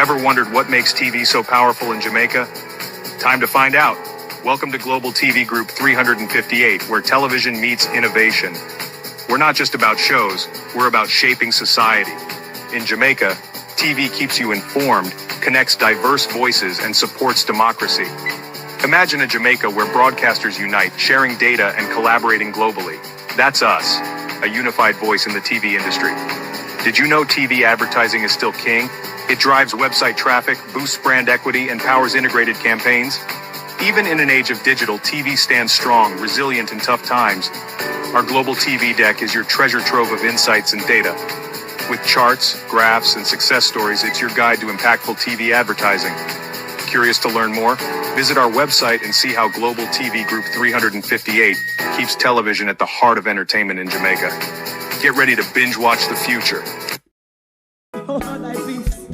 Ever wondered what makes TV so powerful in Jamaica? Time to find out. Welcome to Global TV Group 358, where television meets innovation. We're not just about shows, we're about shaping society. In Jamaica, TV keeps you informed, connects diverse voices, and supports democracy. Imagine a Jamaica where broadcasters unite, sharing data and collaborating globally. That's us, a unified voice in the TV industry. Did you know TV advertising is still king? It drives website traffic, boosts brand equity, and powers integrated campaigns. Even in an age of digital, TV stands strong, resilient in tough times. Our Global TV Deck is your treasure trove of insights and data. With charts, graphs, and success stories, it's your guide to impactful TV advertising. Curious to learn more? Visit our website and see how Global TV Group 358 keeps television at the heart of entertainment in Jamaica. Get ready to binge watch the future. Oh, thy peace,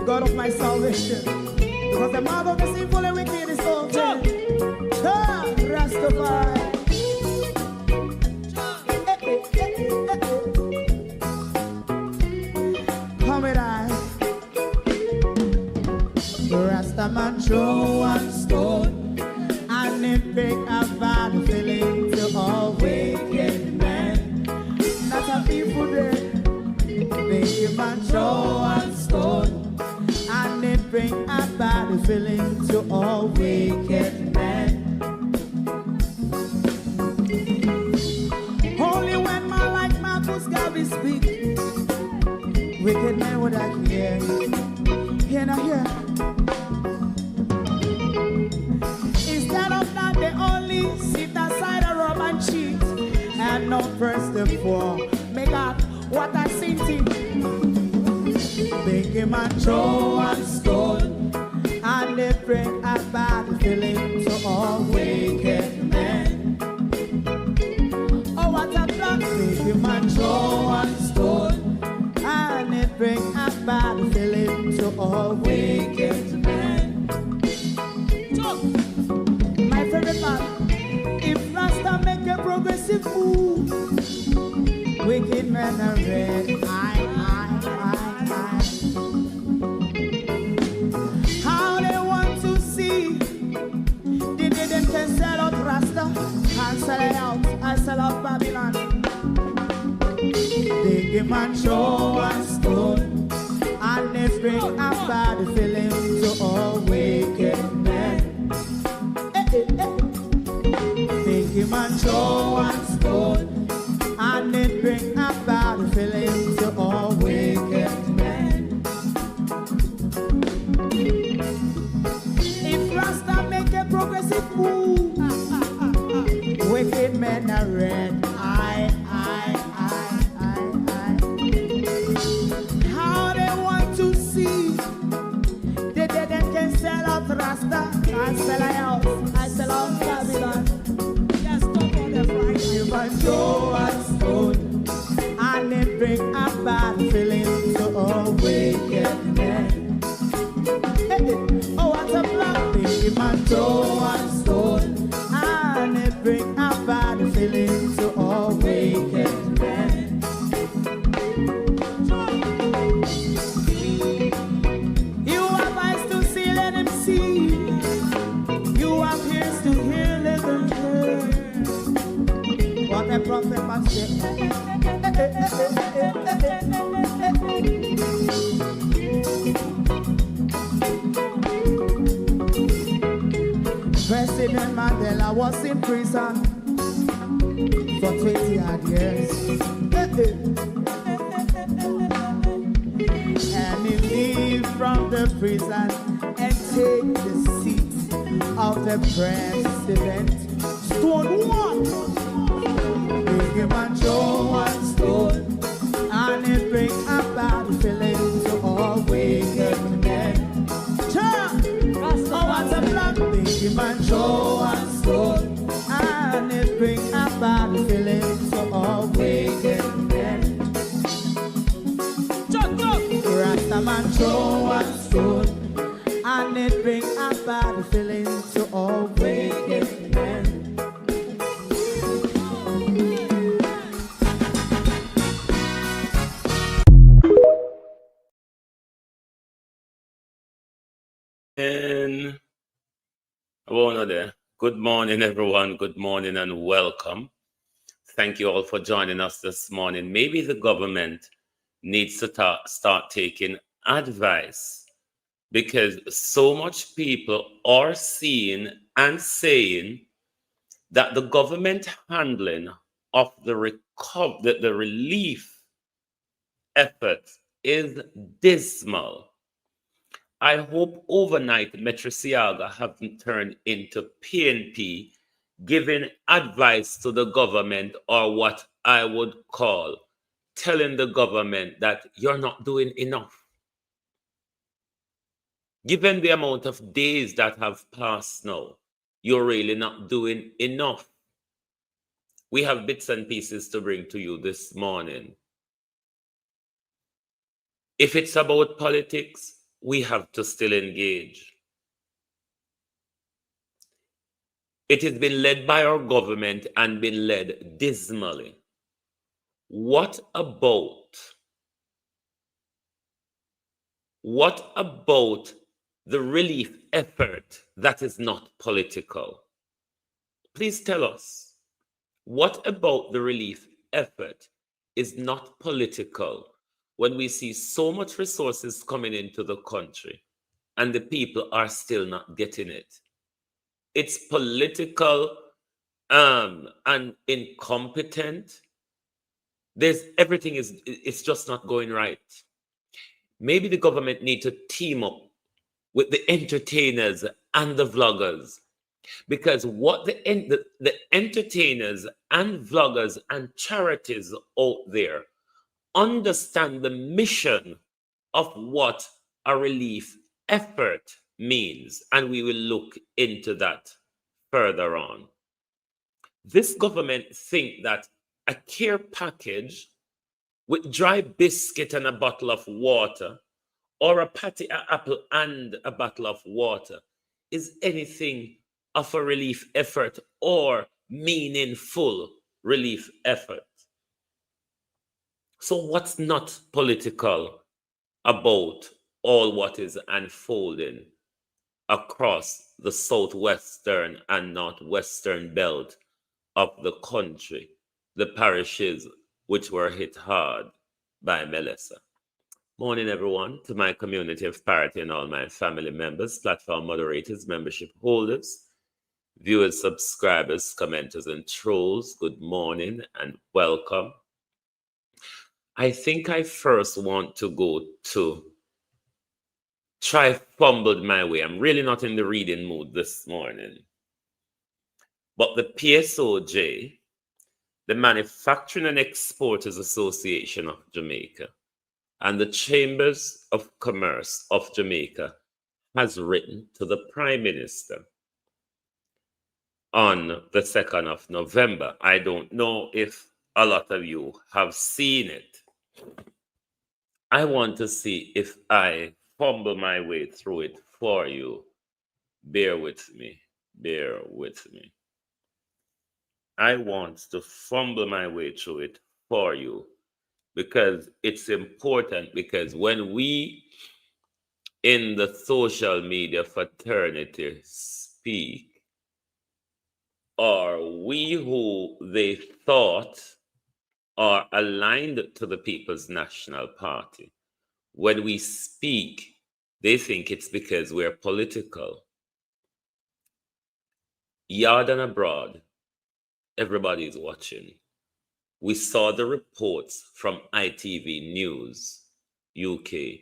God of my salvation, because the mouth of the sinful and wicked is open. Rastafari. Come with I. Rastaman throw one stone, and it break a bad feeling to all wicked men. That's a people day. Make a man throw one stone, and it bring a bad feeling to all wicked men. Only when man like Marcus Garvey speak, wicked men would I hear. Hear now hear. Instead of that, they only sit aside and rub and cheat, and not first and four. Make up what I seen to. Make a man throw one stone, and they bring a bad feeling to all wicked men. Oh, what a plan! Make a man throw one stone, and it bring a bad feeling to all wicked men. My favorite part: if Rasta make a progressive move, wicked men are red. How they want to see? They didn't can sell out Rasta and sell it out. I sell out Babylon. They give man show and stone, and they bring a bad feeling to all wicked men. They give man show and stone, and it bring a bad feeling to all wicked men. If Rasta make a progressive move, wicked men are red. How they want to see? They can sell out Rasta and sell out. I sell out Babylon. Just talk on the Friday. You must go and stone, and it bring a bad feeling to all wicked men. Oh, what a black thing, man, go and stone, and it bring a bad feeling to all wicked men. You have eyes to see, let him see. You have ears to hear, let them hear. What a prophet must say. President Mandela was in prison for 20 odd years. And he leave from the prison and take the seat of the president. Stone one. Big man throw one stone, and it bring a bad feeling to all wicked men. Oh, what a black big man throw one stone, and it bring a bad feeling to all wicked men. Rasta man throw one stone, and it bring a bad feeling to all wicked men. And good morning, everyone. Good morning and welcome. Thank you all for joining us this morning. Maybe the government needs to start taking advice because so much people are seeing and saying that the government handling of the relief effort is dismal. I hope overnight Metrosiaga haven't turned into PNP giving advice to the government, or what I would call telling the government that you're not doing enough. Given the amount of days that have passed now, you're really not doing enough. We have bits and pieces to bring to you this morning. If it's about politics, we have to still engage. It has been led by our government and been led dismally. What about the relief effort that is not political? Please tell us. What about the relief effort is not political when we see so much resources coming into the country and the people are still not getting it? It's political and incompetent. It's just not going right. Maybe the government need to team up with the entertainers and the vloggers, because what the entertainers and vloggers and charities out there understand the mission of what a relief effort means, and we will look into that further on. This government think that a care package with dry biscuit and a bottle of water, or a patty apple and a bottle of water, is anything of a relief effort or meaningful relief effort. So what's not political about all what is unfolding across the southwestern and northwestern belt of the country, the parishes which were hit hard by Melissa? Morning, everyone, to my community of parity and all my family members, platform moderators, membership holders, viewers, subscribers, commenters, and trolls. Good morning and welcome. I think I first want to go to try fumbled my way. I'm really not in the reading mood this morning. But the PSOJ, the Manufacturing and Exporters Association of Jamaica, and the Chambers of Commerce of Jamaica has written to the Prime Minister on the 2nd of November. I don't know if a lot of you have seen it. I want to see if I fumble my way through it for you. Bear with me. Bear with me. I want to fumble my way through it for you, because it's important, because when we in the social media fraternity speak, or we who they thought are aligned to the People's National Party, when we speak, they think it's because we're political. Yard and abroad, everybody's watching. We saw the reports from ITV News, UK,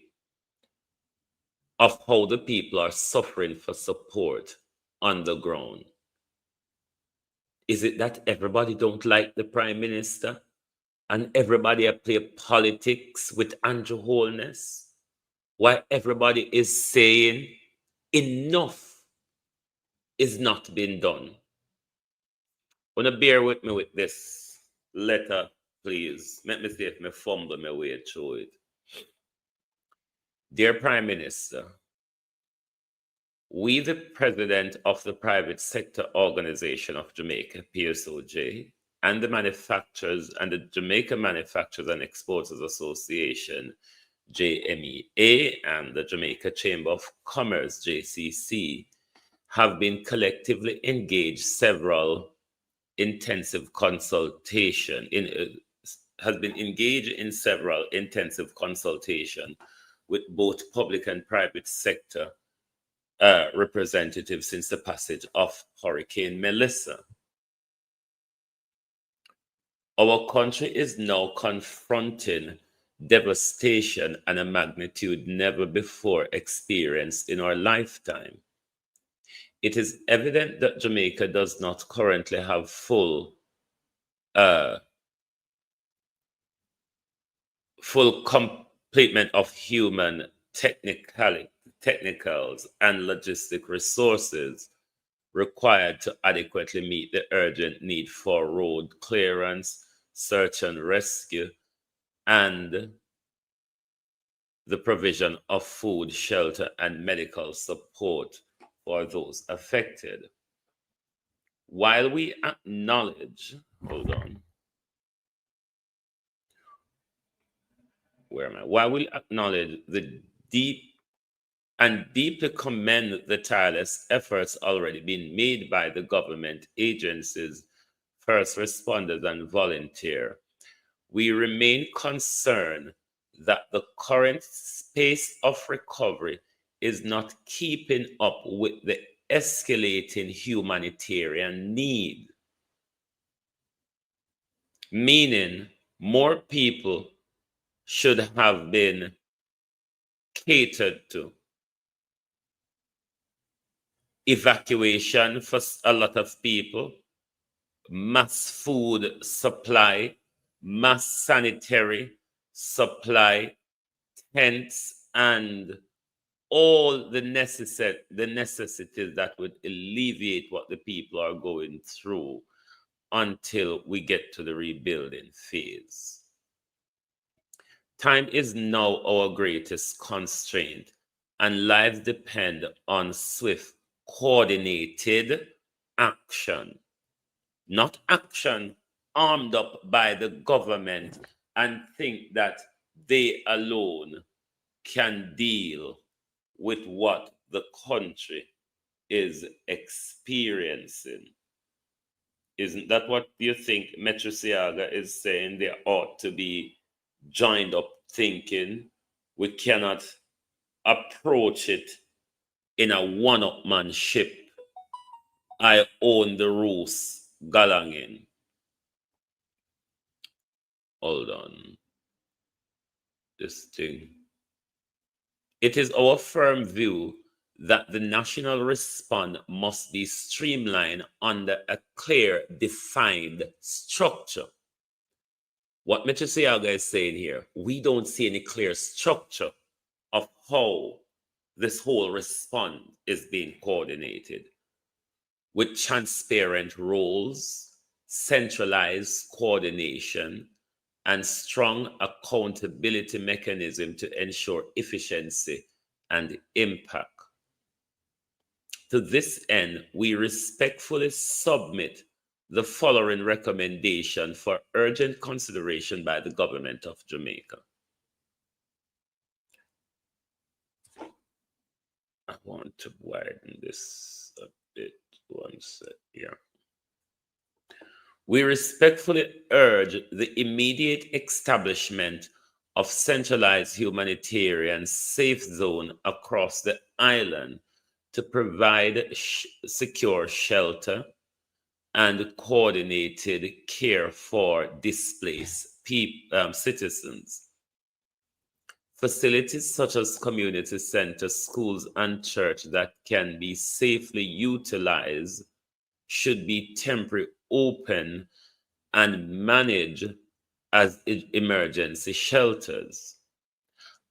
of how the people are suffering for support on the ground. Is it that everybody don't like the Prime Minister and everybody play politics with Andrew Holness? Why everybody is saying enough is not being done? Wanna bear with me with this letter, please. Let me see if I fumble my way through it. Dear Prime Minister, we, the President of the Private Sector Organization of Jamaica, PSOJ, and the manufacturers and the Jamaica Manufacturers and Exporters Association, JMEA and the Jamaica Chamber of Commerce, JCC, have been collectively engaged several intensive consultation has been engaged in several intensive consultation with both public and private sector representatives since the passage of Hurricane Melissa. Our country is now confronting devastation and a magnitude never before experienced in our lifetime. It is evident that Jamaica does not currently have full complement of human technicals and logistic resources required to adequately meet the urgent need for road clearance, search and rescue, and the provision of food, shelter, and medical support for those affected. While we acknowledge, While we acknowledge the deeply commend the tireless efforts already being made by the government agencies, first responders, and volunteers, we remain concerned that the current pace of recovery is not keeping up with the escalating humanitarian need, meaning more people should have been catered to. Evacuation for a lot of people, mass food supply, mass sanitary supply, tents, and all the necessities that would alleviate what the people are going through until we get to the rebuilding phase. Time is now our greatest constraint, and lives depend on swift, coordinated action, not action armed up by the government and think that they alone can deal with what the country is experiencing. Isn't that what you think Metro Siaga is saying? There ought to be joined up thinking. We cannot approach it in a one-upmanship. I own the rules, galangin. Hold on. This thing. It is our firm view that the national response must be streamlined under a clear, defined structure. What Mr. Siaga is saying here, we don't see any clear structure of how this whole response is being coordinated with transparent roles, centralized coordination, and strong accountability mechanism to ensure efficiency and impact. To this end, we respectfully submit the following recommendation for urgent consideration by the government of Jamaica. I want to widen this a bit. One sec here. We respectfully urge the immediate establishment of centralized humanitarian safe zone across the island to provide secure shelter and coordinated care for displaced citizens. Facilities such as community centers, schools, and church that can be safely utilized should be temporarily open and managed as emergency shelters.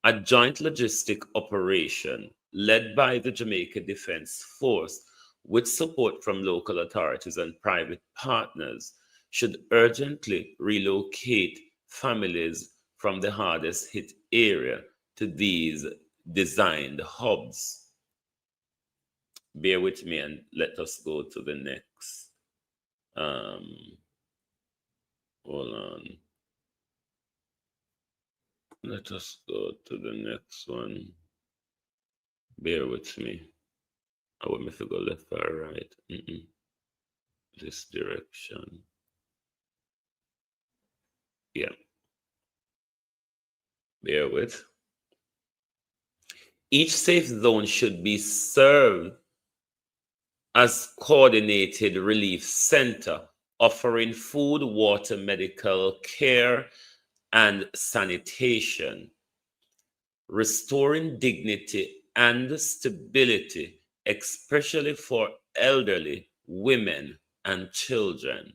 A joint logistic operation led by the Jamaica Defense Force with support from local authorities and private partners should urgently relocate families from the hardest hit area to these designed hubs. Bear with me and let us go to the next. Hold on. Let us go to the next one. Bear with me. I want me to go left or right. This direction. Yeah. Bear with. Each safe zone should be served as coordinated relief center, offering food, water, medical care, and sanitation, restoring dignity and stability, especially for elderly, women, and children.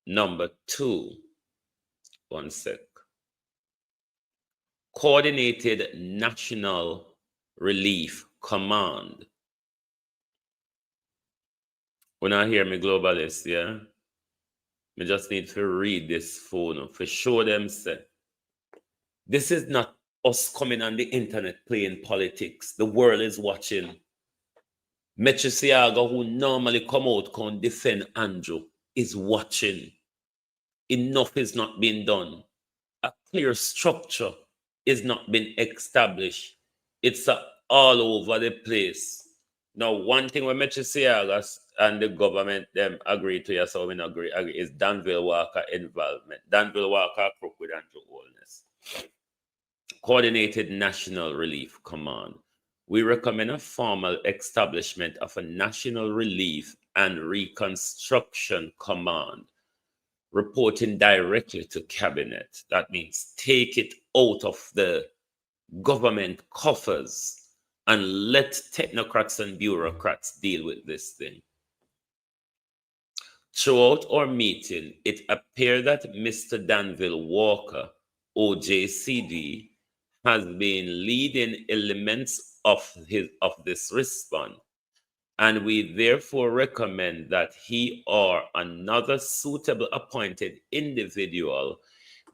Number 2, one sec. Coordinated National Relief Command. When I hear me globalists, yeah, me just need to read this phone for show them say, this is not us coming on the internet playing politics. The world is watching. Metro who normally come out can defend Andrew, is watching. Enough is not being done. A clear structure is not being established. It's all over the place. Now, one thing when Metro and the government them agree to, yes, or we not agree, is Danville Walker involvement. Danville Walker crook with Andrew Holness. Coordinated National Relief Command. We recommend a formal establishment of a National Relief and Reconstruction Command, reporting directly to Cabinet. That means take it out of the government coffers and let technocrats and bureaucrats deal with this thing. Throughout our meeting, it appeared that Mr. Danville Walker, OJCD, has been leading elements of this response, and we therefore recommend that he or another suitable appointed individual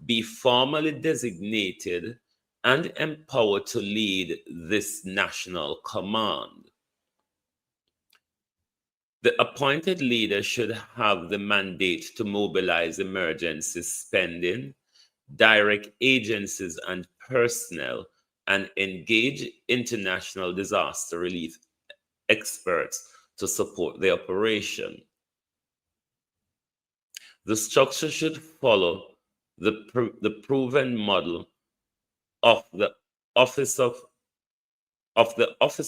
be formally designated and empowered to lead this national command. The appointed leader should have the mandate to mobilize emergency spending, direct agencies and personnel, and engage international disaster relief experts to support the operation. The structure should follow the proven model of the Office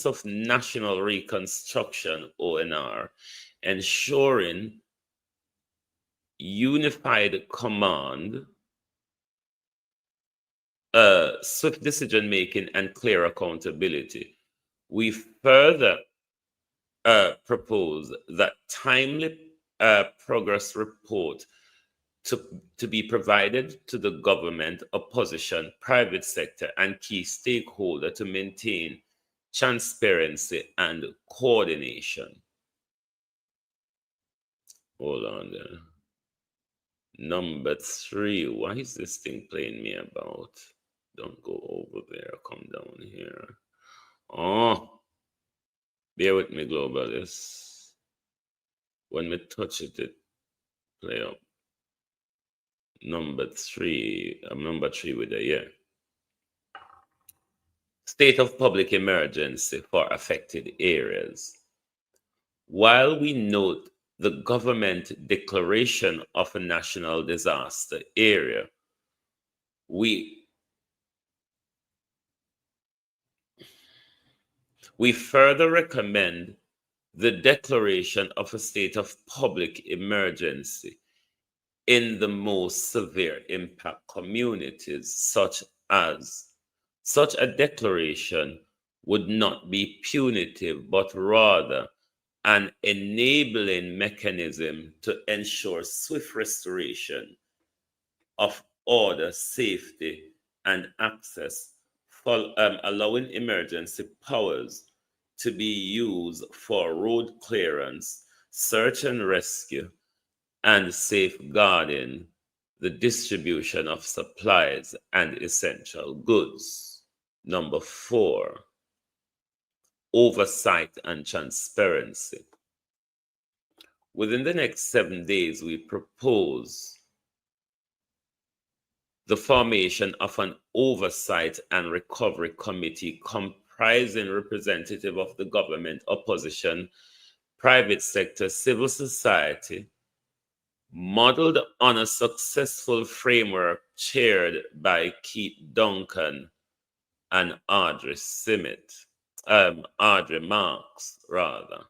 of National Reconstruction, ONR, ensuring unified command, swift decision making, and clear accountability. We further propose that timely progress report to be provided to the government, opposition, private sector, and key stakeholder to maintain transparency and coordination. Hold on there. Number 3. Why is this thing playing me about? Don't go over there. Come down here. Oh, bear with me, globalists. When we touch it, it play up. Number 3. I'm number 3 with a yeah. State of public emergency for affected areas. While we note the government declaration of a national disaster area, we further recommend the declaration of a state of public emergency in the most severe impact communities, such a declaration would not be punitive, but rather an enabling mechanism to ensure swift restoration of order, safety, and access, for allowing emergency powers to be used for road clearance, search and rescue, and safeguarding the distribution of supplies and essential goods. Number 4, oversight and transparency. Within the next 7 days, we propose the formation of an oversight and recovery committee comprising representative of the government, opposition, private sector, civil society, modeled on a successful framework chaired by Keith Duncan and Audrey Marks, rather.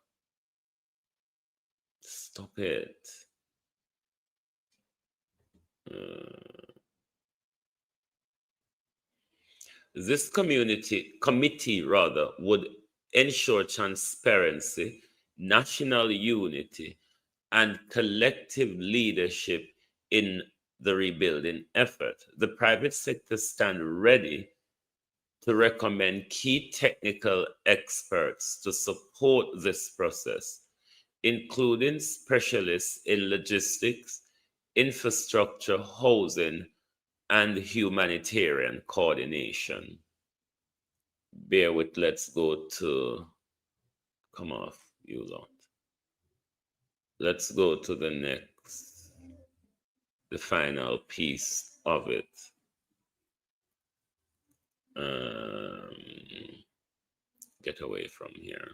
Stop it. This committee would ensure transparency, national unity, and collective leadership in the rebuilding effort. The private sector stand ready to recommend key technical experts to support this process, including specialists in logistics, infrastructure, housing, and humanitarian coordination. Bear with, let's go to, come off, you lot. Let's go to the next, the final piece of it. Get away from here.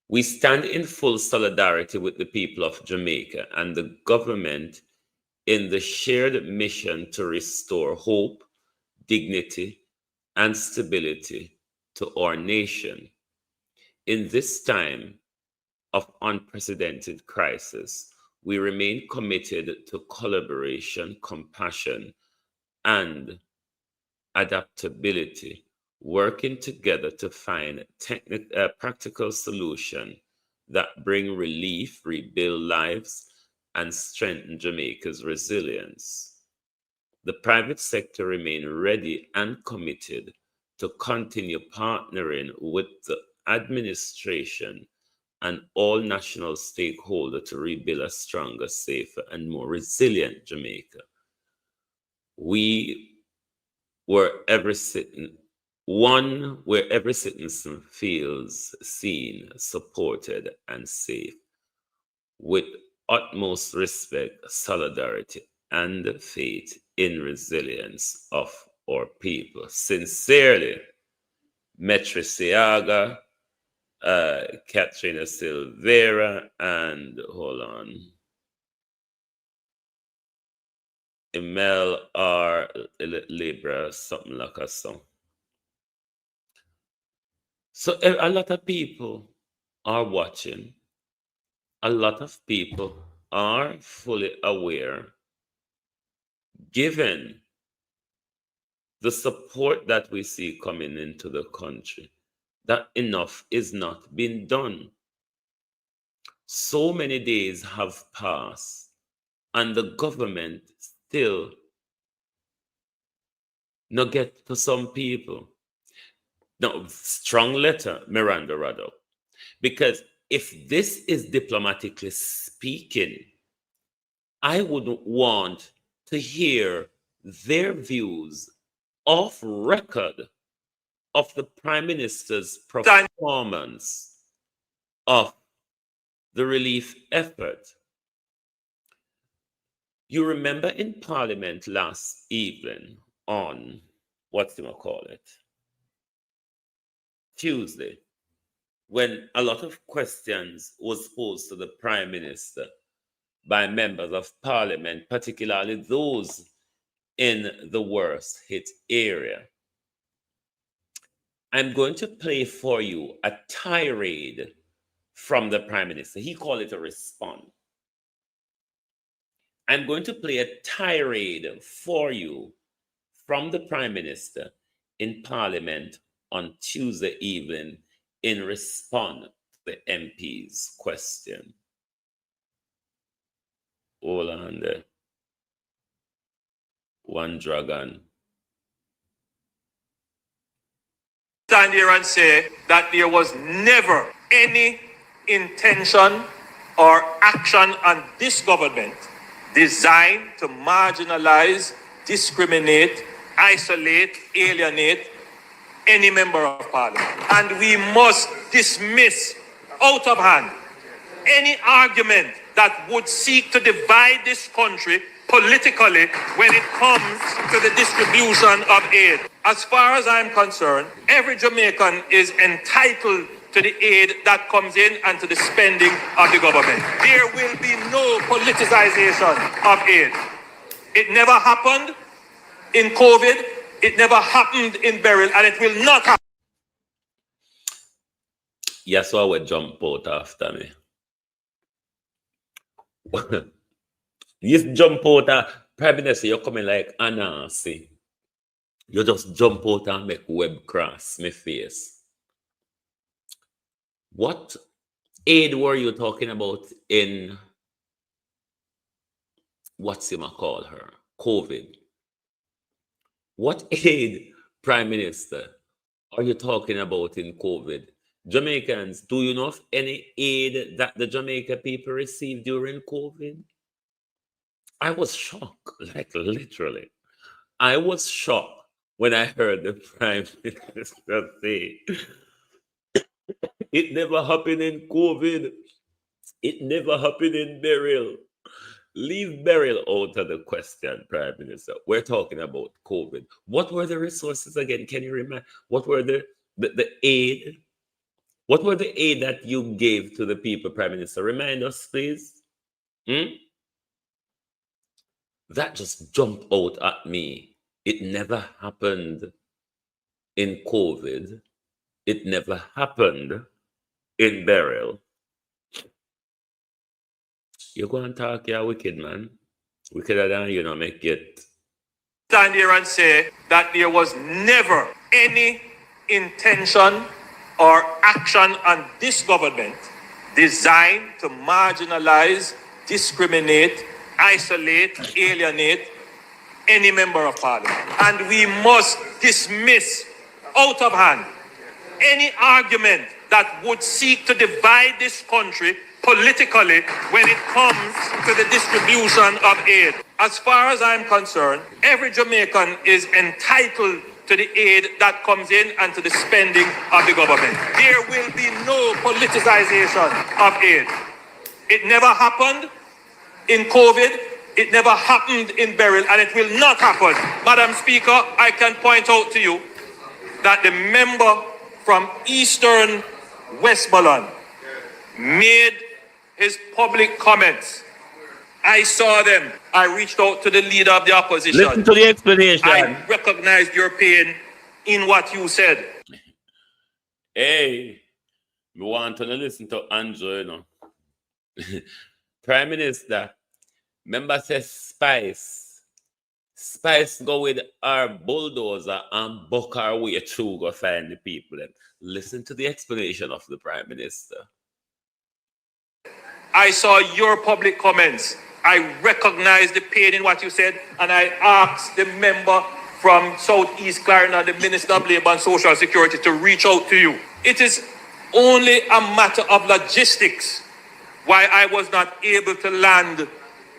We stand in full solidarity with the people of Jamaica and the government in the shared mission to restore hope, dignity, and stability to our nation. In this time of unprecedented crisis, we remain committed to collaboration, compassion, and adaptability, working together to find practical solutions that bring relief, rebuild lives, and strengthen Jamaica's resilience. The private sector remains ready and committed to continue partnering with the administration and all national stakeholders to rebuild a stronger, safer, and more resilient Jamaica. Where every citizen feels seen, supported, and safe, with utmost respect, solidarity, and faith in resilience of our people. Sincerely, Metri Siaga, Katrina Silvera, and hold on, Emel R. Libra, something like that. So a lot of people are watching. A lot of people are fully aware, given the support that we see coming into the country, that enough is not being done. So many days have passed, and the government still not get to some people. No, strong letter, Miranda Raddock. Because if this is diplomatically speaking, I would want to hear their views off record of the Prime Minister's performance of the relief effort. You remember in Parliament last evening on, Tuesday, when a lot of questions was posed to the Prime Minister by members of Parliament, particularly those in the worst hit area. I'm going to play for you a tirade from the Prime Minister. He called it a response. I'm going to play a tirade for you from the Prime Minister in Parliament on Tuesday evening in response to the MP's question. Hold on there. One dragon. Stand here and say that there was never any intention or action on this government designed to marginalize, discriminate, isolate, alienate any member of Parliament. And we must dismiss out of hand any argument that would seek to divide this country politically when it comes to the distribution of aid. As far as I'm concerned, every Jamaican is entitled to the aid that comes in and to the spending of the government. There will be no politicization of aid. It never happened in COVID, it never happened in burial, and it will not happen. Yes, so I would jump out after me. You jump out, Prime Minister, you're coming like Anansi. You just jump out and make web cross my face. What aid were you talking about in, what's him call her, COVID? What aid, Prime Minister, are you talking about in COVID? Jamaicans, do you know of any aid that the Jamaica people received during COVID? I was shocked, like literally. I was shocked when I heard the Prime Minister say, it never happened in COVID. It never happened in burial. Leave burial out of the question, Prime Minister. We're talking about COVID. What were the resources again? Can you remember? What were the aid? What were the aid that you gave to the people, Prime Minister? Remind us, please. That just jumped out at me. It never happened in COVID. It never happened in burial. You go and talk, you're wicked, man. Wickeder than you, make it. Stand here and say that there was never any intention or action on this government designed to marginalize, discriminate, isolate, alienate any member of parliament. And we must dismiss out of hand any argument that would seek to divide this country politically when it comes to the distribution of aid. As far as I'm concerned, every Jamaican is entitled to the aid that comes in and to the spending of the government. There will be no politicization of aid. It never happened in COVID, it never happened in burial, and it will not happen. Madam Speaker, I can point out to you that the member from Eastern Westmoreland made his public comments. I saw them. I reached out to the leader of the opposition. Listen to the explanation. I recognized your pain in what you said. Hey, we want to listen to Andrew, you know. Prime Minister, remember says Spice go with our bulldozer and buck our way through go find the people. And listen to the explanation of the Prime Minister. I saw your public comments. I recognized the pain in what you said, and I asked the member from Southeast Clarendon, the Minister of Labour and Social Security, to reach out to you. It is only a matter of logistics why I was not able to land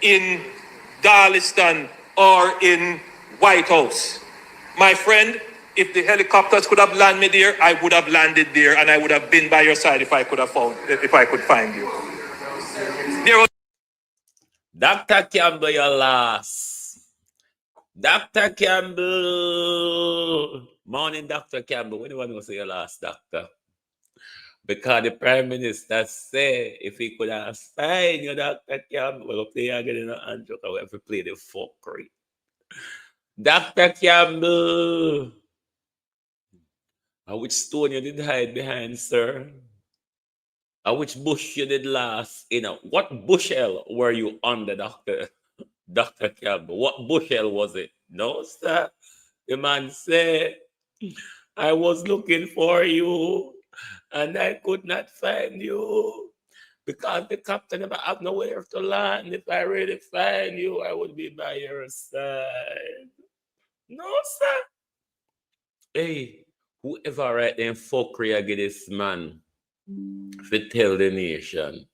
in Darliston or in White House. My friend, if the helicopters could have landed me there, I would have landed there, and I would have been by your side if I could find you. Dr. Campbell, your last. Dr. Campbell. Morning, Dr. Campbell. When do you want to say your last, doctor? Because the Prime Minister said if he could have signed you, Dr. Campbell, we'll play again in the Andrew, we have to play the fuckery. Dr. Campbell. Which stone you did hide behind, sir? Which bush you did last? What bushel were you under, Dr. Campbell? What bushel was it? No, sir. The man said, I was looking for you and I could not find you because the captain never have nowhere to land. If I really find you, I would be by your side. No, sir. Hey, whoever write them fuckery against this man, if you tell the nation,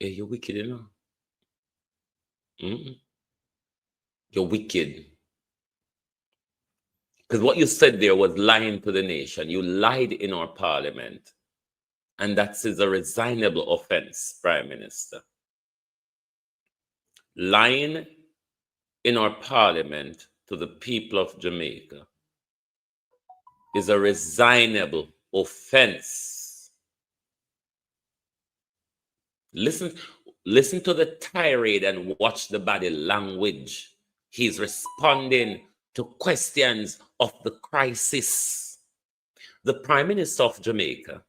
hey, you're wicked, you know. You're wicked. Because what you said there was lying to the nation. You lied in our parliament. And that is a resignable offense, Prime Minister. Lying in our parliament to the people of Jamaica is a resignable offense. Listen to the tirade and watch the body language. He's responding to questions of the crisis. The Prime Minister of Jamaica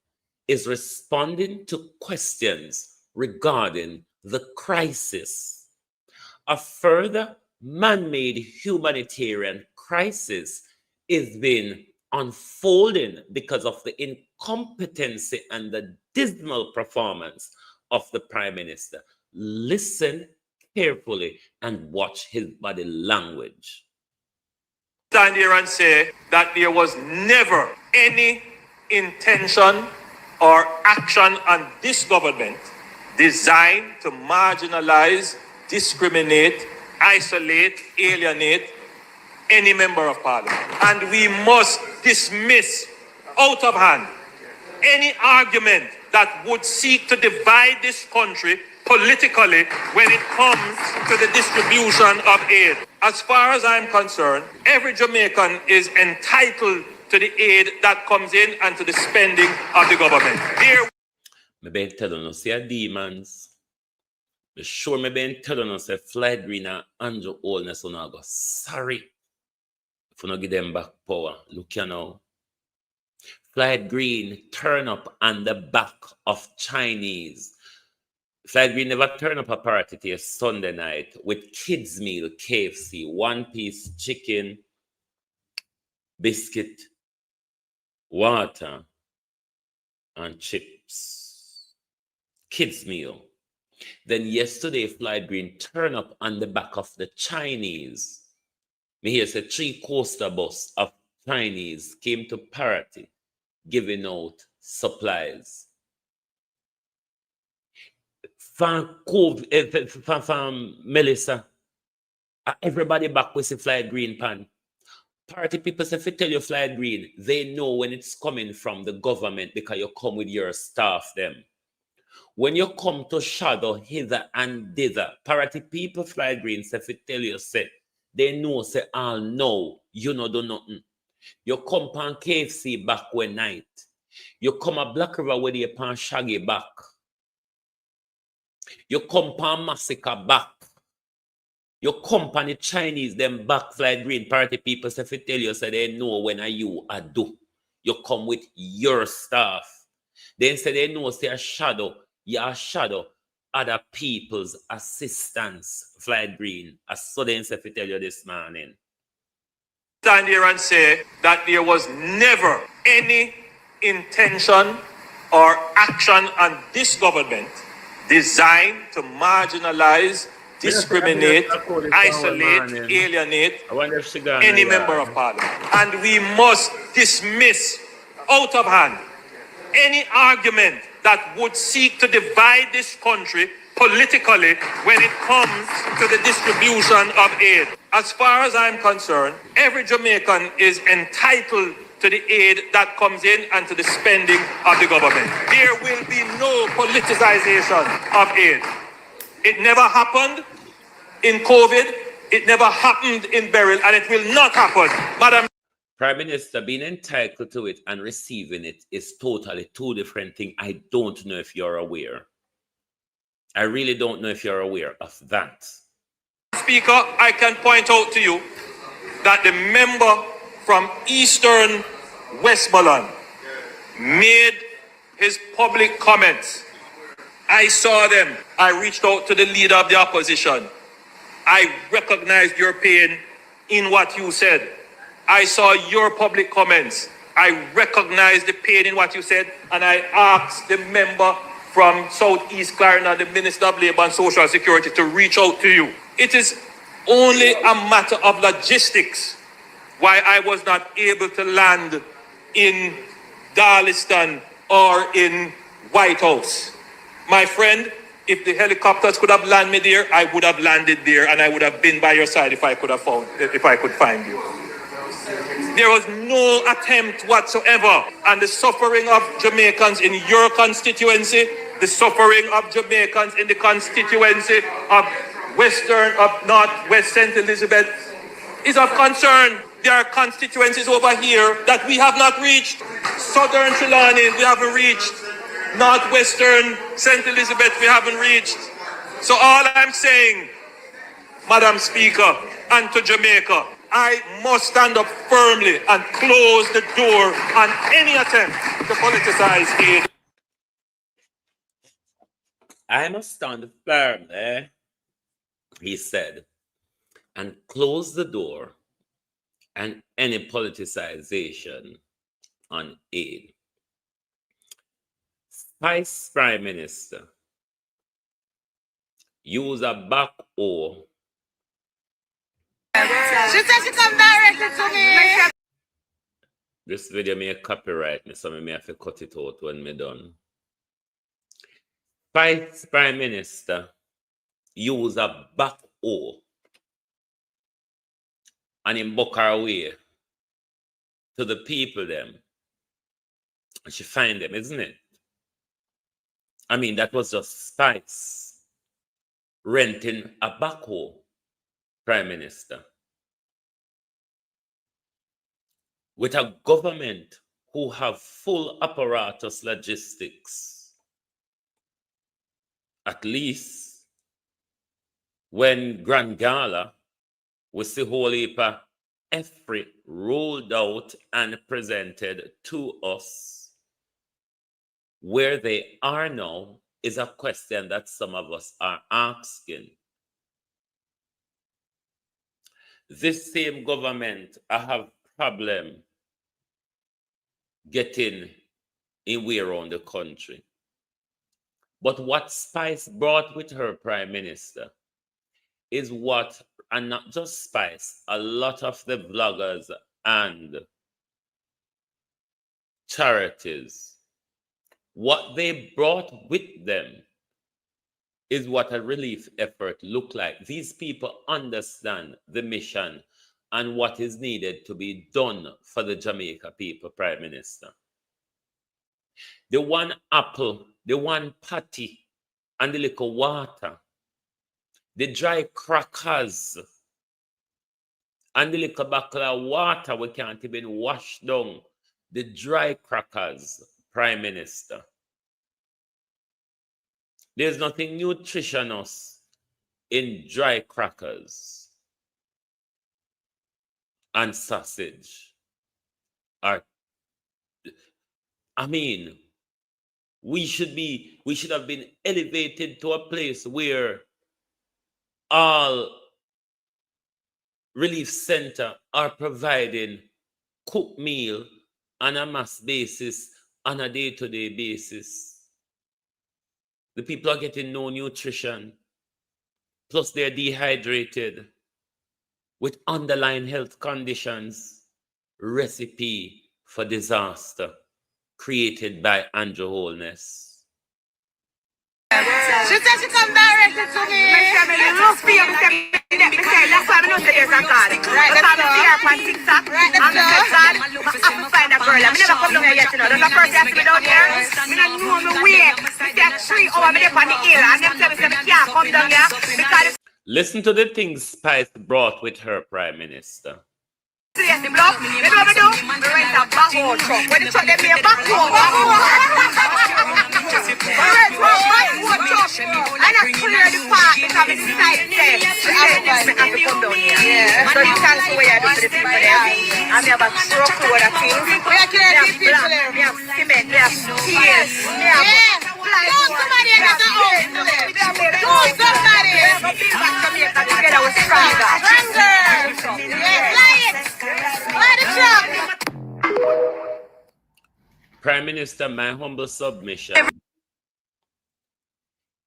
is responding to questions regarding the crisis. A further man-made humanitarian crisis is being unfolding because of the incompetency and the dismal performance of the Prime Minister. Listen carefully and watch his body language. Stand here and say that there was never any intention or action on this government designed to marginalize, discriminate, isolate, alienate any member of parliament. And we must dismiss out of hand any argument that would seek to divide this country politically when it comes to the distribution of aid. As far as I'm concerned, every Jamaican is entitled to the aid that comes in and to the spending of the government. Me been telling us, see demons. Me sure me been telling us, Floyd Green and Andrew Holness will not go sorry if we not give them back power. Look you now. Floyd Green turn up on the back of Chinese. Floyd Green never turn up a party till Sunday night with kids meal, KFC, one-piece chicken, biscuit, water, and chips. Kids meal. Then yesterday, Floyd Green turn up on the back of the Chinese. Me hear say 3 coaster bus of Chinese came to party, giving out supplies. From Melissa, everybody back with the Floyd Green pan. Party people say, if you tell you Floyd Green, they know when it's coming from the government because you come with your staff them. When you come to shadow hither and thither, party people Floyd Green say, if you tell you, say, they know, say, all know, you know do nothing. You come pan KFC back one night. You come a Black River with your pan Shaggy back. You come pan Massacre back. You come pan the Chinese, them back Floyd Green party people say, if you tell you, say, they know when you are do. You come with your staff. Then say they know, say, a shadow, you are shadow other people's assistance, Floyd Green. As so then say, if you tell you this morning. Stand here and say that there was never any intention or action on this government designed to marginalize, discriminate, isolate, alienate any member of parliament. And we must dismiss out of hand any argument that would seek to divide this country politically when it comes to the distribution of aid. As far as I'm concerned, every Jamaican is entitled to the aid that comes in and to the spending of the government. There will be no politicization of aid. It never happened in COVID, it never happened in burial, and it will not happen. Madam Prime Minister, being entitled to it and receiving it is totally 2 different things. I don't know if you're aware. I really don't know if you're aware of that. Speaker, I can point out to you that the member from Eastern Westmoreland made his public comments. I saw them. I reached out to the leader of the opposition. I recognized your pain in what you said. I saw your public comments. I recognized the pain in what you said, and I asked the member from Southeast Clarendon, the Minister of Labour and Social Security, to reach out to you. It is only a matter of logistics why I was not able to land in Darliston or in White House. My friend, if the helicopters could have landed me there, I would have landed there, and I would have been by your side if I could find you. There was no attempt whatsoever, and the suffering of Jamaicans in your constituency, the suffering of Jamaicans in the constituency of western of Northwest St. Elizabeth is of concern. There are constituencies over here that we have not reached. Southern Trelawney, we haven't reached. Northwestern St. Elizabeth, we haven't reached. So all I'm saying, Madam Speaker, and to Jamaica, I must stand up firmly and close the door on any attempt to politicize aid. I must stand firmly, he said, and close the door on any politicization on aid. Vice Prime Minister use a backhoe. She said she come directly to me. This video may copyright me, so I may have to cut it out when me done. Vice Prime Minister use a backhoe and him buck her way to the people them. And she find them, isn't it? I mean, that was just Spice renting a backhoe, Prime Minister. With a government who have full apparatus logistics. At least when Grand Gala was the whole heap of effort rolled out and presented to us. Where they are now is a question that some of us are asking. This same government, I have problem getting in way around the country. But what Spice brought with her Prime Minister is what, and not just Spice, a lot of the vloggers and charities, what they brought with them is what a relief effort look like. These people understand the mission and what is needed to be done for the Jamaica people, Prime Minister. The one apple, the one patty, and the little water, the dry crackers, and the little bottle of water we can't even wash down, the dry crackers, Prime Minister. There's nothing nutritious in dry crackers and sausage. I mean, we should have been elevated to a place where all relief center are providing cooked meal on a mass basis, on a day-to-day basis. The people are getting no nutrition. Plus they're dehydrated with underlying health conditions. Recipe for disaster created by Andrew Holness. She said she come directly to me. That's why I know there's a God. Right, that's why I'm here on TikTok. I'm God. I have to find a girl. I never come down here yet, you know. There's a person that me down here. I don't know me way. It's 3 hours I'm up on the hill. And them tell me I can't come down here because Listen to the things Spice brought with her Prime Minister. seriously, block. You know what I do? I rent a backhoe truck. When the truck, they be a backhoe. I rent one backhoe truck. And I clear the park because I decided to have to come down here. Yeah. So you can see what I do to the people there. And we have a truck load of things. We have clear the people there. We have cement. We have steel. We have plywood. Somebody has to own them. Do somebody. We have a big back Jamaica together with stronger. Fly it. Fly the truck. Prime Minister, my humble submission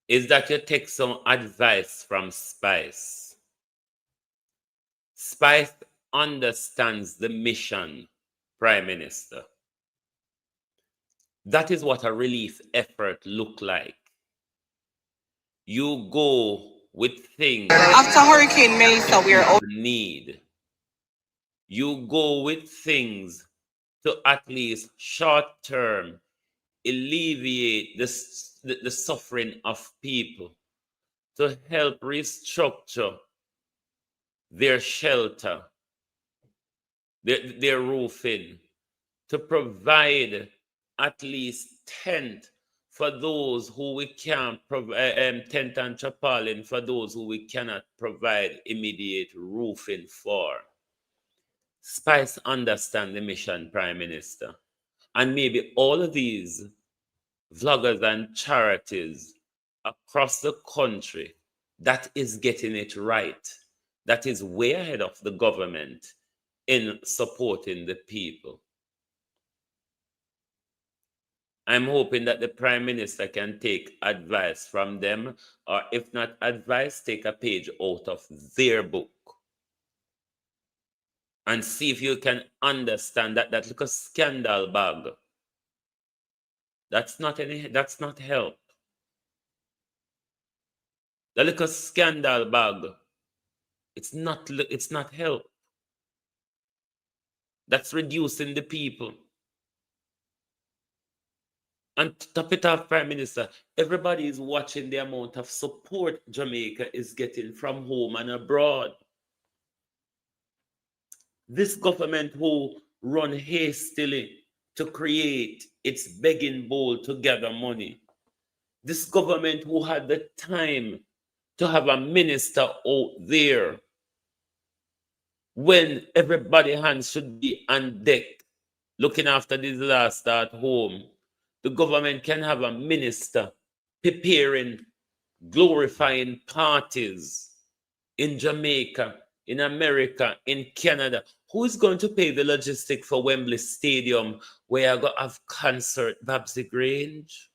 is that you take some advice from Spice. Spice understands the mission, Prime Minister. That is what a relief effort look like. You go with things After Hurricane Melissa, we are out. need. You go with things to at least short term alleviate the suffering of people, to help restructure their shelter, their roofing, to provide at least tent for those who we can't provide, tent and tarpaulin for those who we cannot provide immediate roofing for. Spice understand the mission, Prime Minister. And maybe all of these vloggers and charities across the country that is getting it right, that is way ahead of the government in supporting the people. I'm hoping that the Prime Minister can take advice from them, or if not advice, take a page out of their book and see if you can understand that little scandal bag. That's not help. The little scandal bag, it's not help. That's reducing the people. And to top it off, Prime Minister, everybody is watching the amount of support Jamaica is getting from home and abroad. This government who run hastily to create its begging bowl to gather money. This government who had the time to have a minister out there when everybody hands should be on deck looking after the disaster at home. The government can have a minister preparing, glorifying parties in Jamaica, in America, in Canada. Who is going to pay the logistic for Wembley Stadium where I got to have concert? Babsy Grange?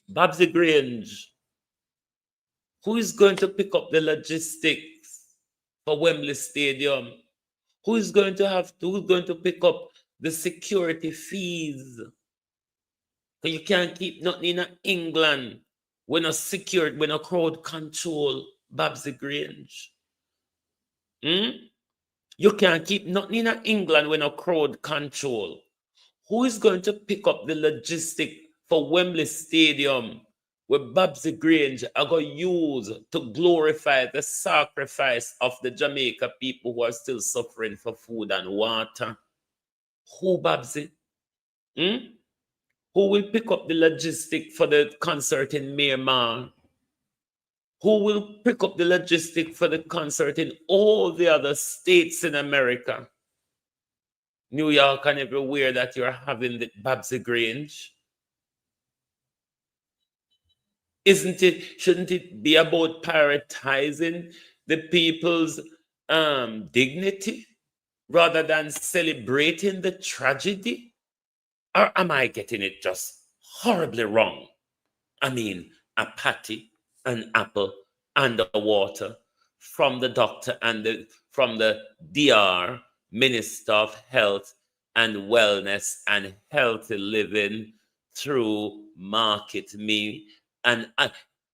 Babsy Grange. Who is going to pick up the logistics for Wembley Stadium? Who is going to pick up the security fees? Because you can't keep nothing in England when a secured, when a crowd control Babsy Grange. You can't keep nothing in England when a crowd control. Who is going to pick up the logistic for Wembley Stadium where Babsy Grange are going to use to glorify the sacrifice of the Jamaica people who are still suffering for food and water? Who, Babsy? Who will pick up the logistic for the concert in Miramar? Who will pick up the logistic for the concert in all the other states in America? New York and everywhere that you're having the Babsy Grange. Shouldn't it be about prioritizing the people's dignity rather than celebrating the tragedy? Or am I getting it just horribly wrong? I mean, a patty, an apple, and the water from the doctor and from the DR, Minister of Health and Wellness and Healthy Living through Market Me. And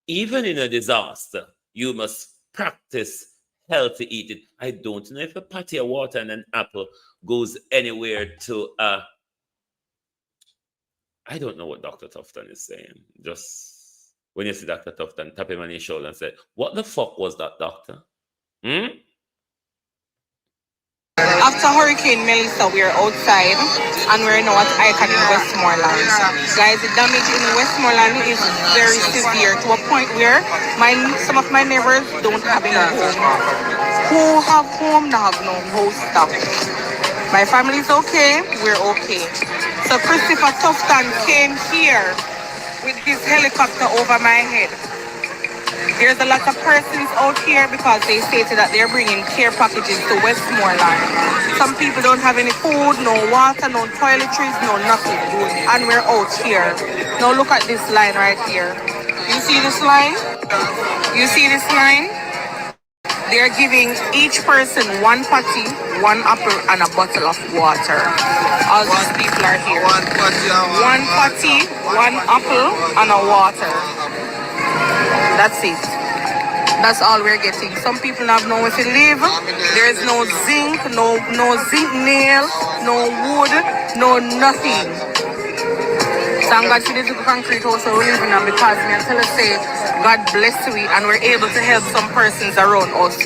even in a disaster, you must practice healthy eating. I don't know if a patty of water and an apple goes anywhere to I don't know what Dr. Tufton is saying. Just when you see Dr. Tufton, tap him on his shoulder and say, what the fuck was that, doctor? After Hurricane Melissa, we're outside and we're now at Icon in Westmoreland. Guys, the damage in Westmoreland is very severe to a point where some of my neighbors don't have any home. Who have home, they have no house stuff. My family is okay, we're okay. So Christopher Tufton came here with his helicopter over my head. There's a lot of persons out here because they stated that they're bringing care packages to Westmoreland. Some people don't have any food, no water, no toiletries, no nothing. And we're out here. Now look at this line right here. You see this line? You see this line? They're giving each person one patty, one apple, and a bottle of water. All these people are here. One patty, one apple, and a water. That's it. That's all we're getting. Some people have nowhere to live. There is no zinc, no zinc nail, no wood, no nothing. Thank God for this little concrete house we're living in because me until I say God bless we and we're able to help some persons around us.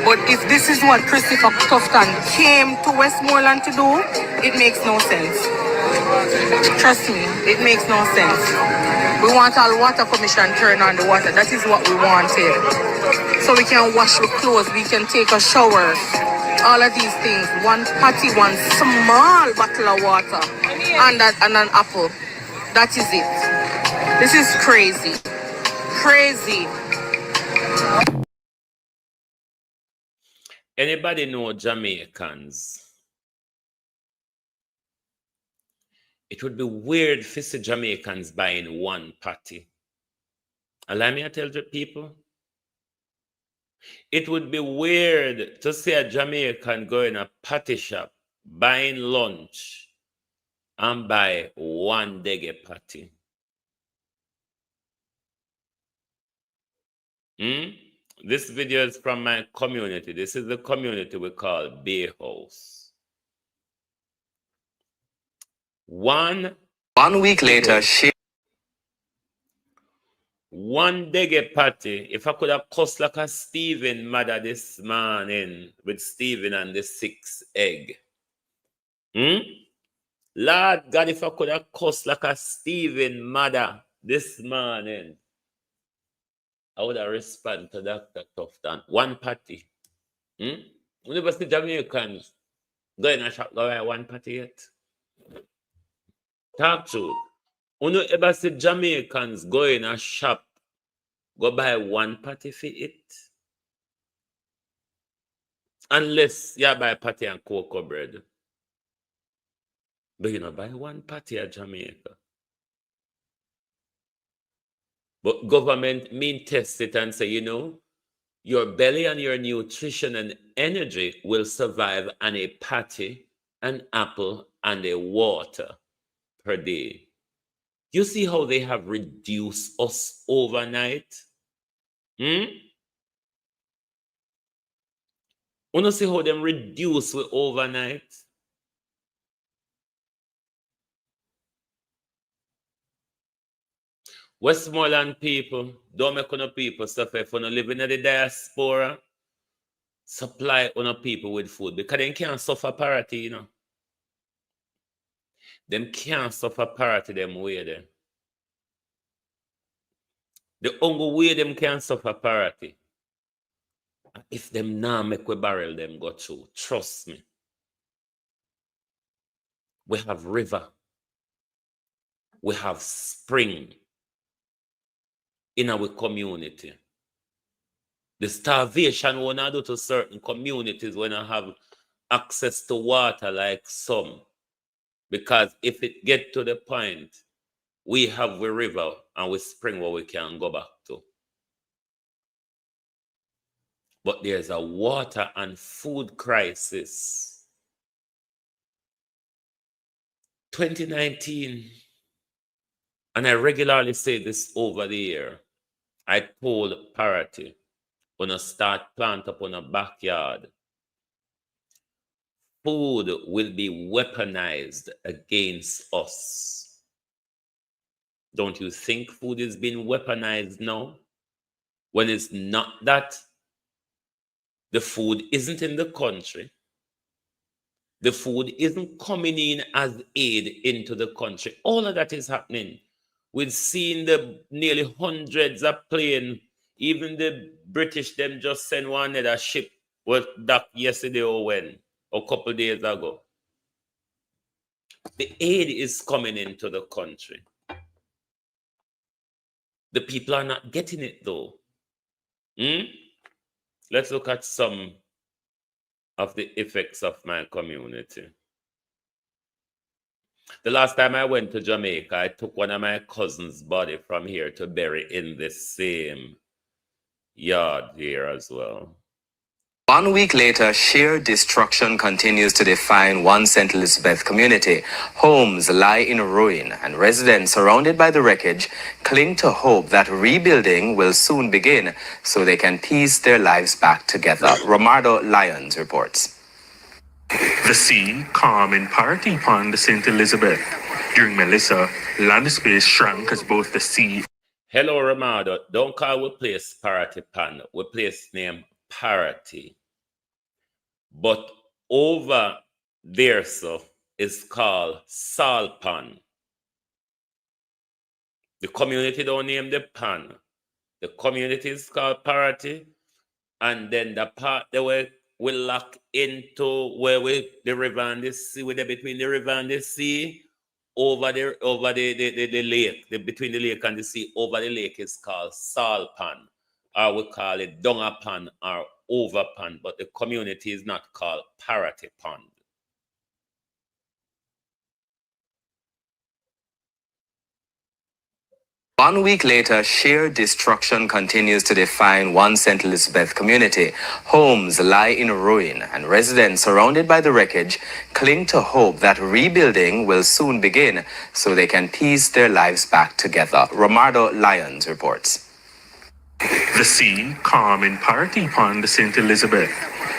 But if this is what Christopher Tufton came to Westmoreland to do, it makes no sense. Trust me, it makes no sense. We want our water commission turn on the water. That is what we wanted. So we can wash our clothes, we can take a shower. All of these things. One patty, one small bottle of water, and an apple. That is it. This is crazy. Crazy. Anybody know Jamaicans? It would be weird to see Jamaicans buying one patty. Allow me to tell the people. It would be weird to see a Jamaican go in a patty shop, buying lunch, and buy one dege patty. This video is from my community. This is the community we call Bay House. 1 week later, one dege patty. If I could have cussed like a Stephen mother this morning with Stephen and the 6 egg. Lord God, if I could have cussed like a Stephen mother this morning, I would have responded to Dr. Tufton. One patty. We never see Jamaicans go in a shop, go buy one patty yet. Talk truth. We never see Jamaicans go in a shop, go buy one patty for it. Unless you buy patty and cocoa bread. But you know, buy one patty at Jamaica. But government mean test it and say, you know, your belly and your nutrition and energy will survive on a patty, an apple, and a water per day. You see how they have reduced us overnight? You see how them reduce we overnight? Westmoreland people, don't make on people suffer. If you live in the diaspora, supply on people with food because they can't suffer parity, you know. Them can't suffer parity them way there. The only way them can suffer parity if them now make we barrel them go through. Trust me. We have river. We have spring in our community. The starvation we not do to certain communities when I have access to water like some. Because if it get to the point, we have a river and we spring where we can go back to. But there's a water and food crisis. 2019, and I regularly say this over the year, I told parity when I start plant up on a backyard, food will be weaponized against us. Don't you think food is being weaponized now? When it's not that, the food isn't in the country. The food isn't coming in as aid into the country. All of that is happening. We've seen the nearly hundreds of planes. Even the British, them just sent one other ship was docked yesterday or when, or a couple of days ago. The aid is coming into the country. The people are not getting it though. Let's look at some of the effects of my community. The last time I went to Jamaica, I took one of my cousin's body from here to bury in the same yard here as well. 1 week later, sheer destruction continues to define one St. Elizabeth community. Homes lie in ruin, and residents surrounded by the wreckage cling to hope that rebuilding will soon begin so they can piece their lives back together. Romardo Lyons reports. The sea calm in Parity Pond, St. Elizabeth. During Melissa, land space shrank as both the sea. Hello, Ramado. Don't call we place Parity Pan. We place name Parity. But over there, so, is called Sal Pan. The community don't name the pan. The community is called Parity. And then the part that we lock into where the river and the sea, where between the river and the sea, over the lake, between the lake and the sea, over the lake is called Sal Pan, or we call it Donga Pan or Over Pan, but the community is not called Parity Pond. One week later, sheer destruction continues to define one St. Elizabeth community. Homes lie in ruin, and residents surrounded by the wreckage cling to hope that rebuilding will soon begin so they can piece their lives back together. Romardo Lyons reports. The sea, calm in Parity Pond, St. Elizabeth.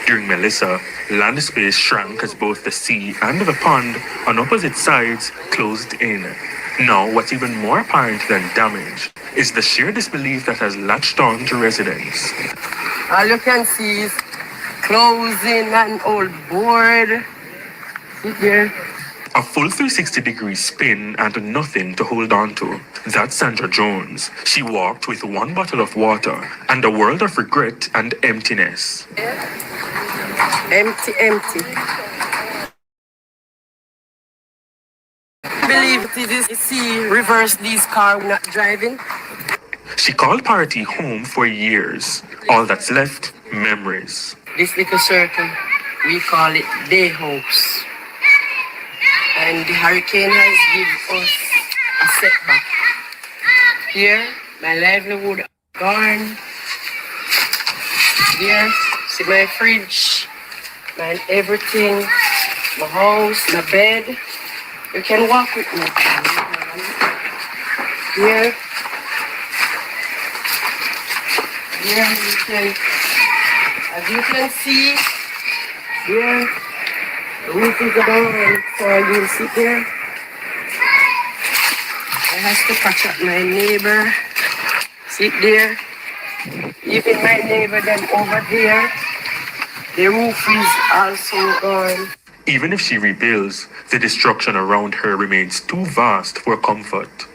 During Melissa, land space shrank as both the sea and the pond on opposite sides closed in. Now, what's even more apparent than damage is the sheer disbelief that has latched on to residents. All you can see is closing and old board. See here. A full 360-degree spin and nothing to hold on to. That's Sandra Jones. She walked with one bottle of water and a world of regret and emptiness. Empty. I believe it is see reverse these cars not driving. She called Parity home for years. All that's left, memories. This little circle, we call it day hopes. And the hurricane has given us a setback. Here, my livelihood gone. Here, see my fridge, my everything, my house, my bed. You can walk with me. Here, you can, as you can see, here, the roof is down, so you'll sit there. I have to catch up my neighbor, sit there. Even my neighbor then over there, the roof is also gone. Even if she rebuilds, the destruction around her remains too vast for comfort.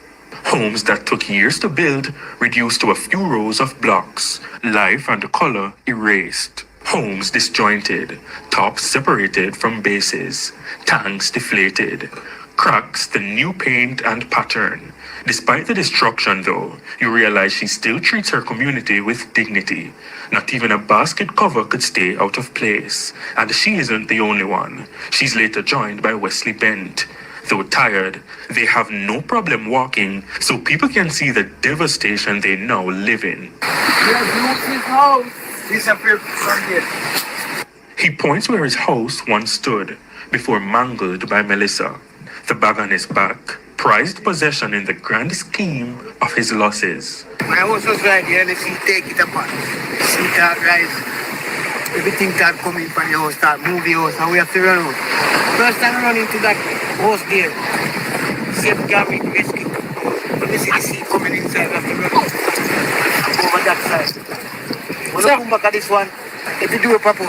Homes that took years to build reduced to a few rows of blocks, life and color erased. Homes disjointed, tops separated from bases, tanks deflated, cracks the new paint and pattern. Despite the destruction, though, you realize she still treats her community with dignity. Not even a basket cover could stay out of place. And she isn't the only one. She's later joined by Wesley Bent. Though tired, they have no problem walking so people can see the devastation they now live in. His house disappeared from here. He points where his house once stood, before mangled by Melissa. The bag on his back, prized possession in the grand scheme of his losses. My house was right here, let me take it apart. See that rise. Everything start coming from the house, start move the house, and we have to run out. First time I run into that house there, safe Gary rescue. But we see the sea coming inside, we have to run out. Over that side. When I come back at this one, let me do a proper.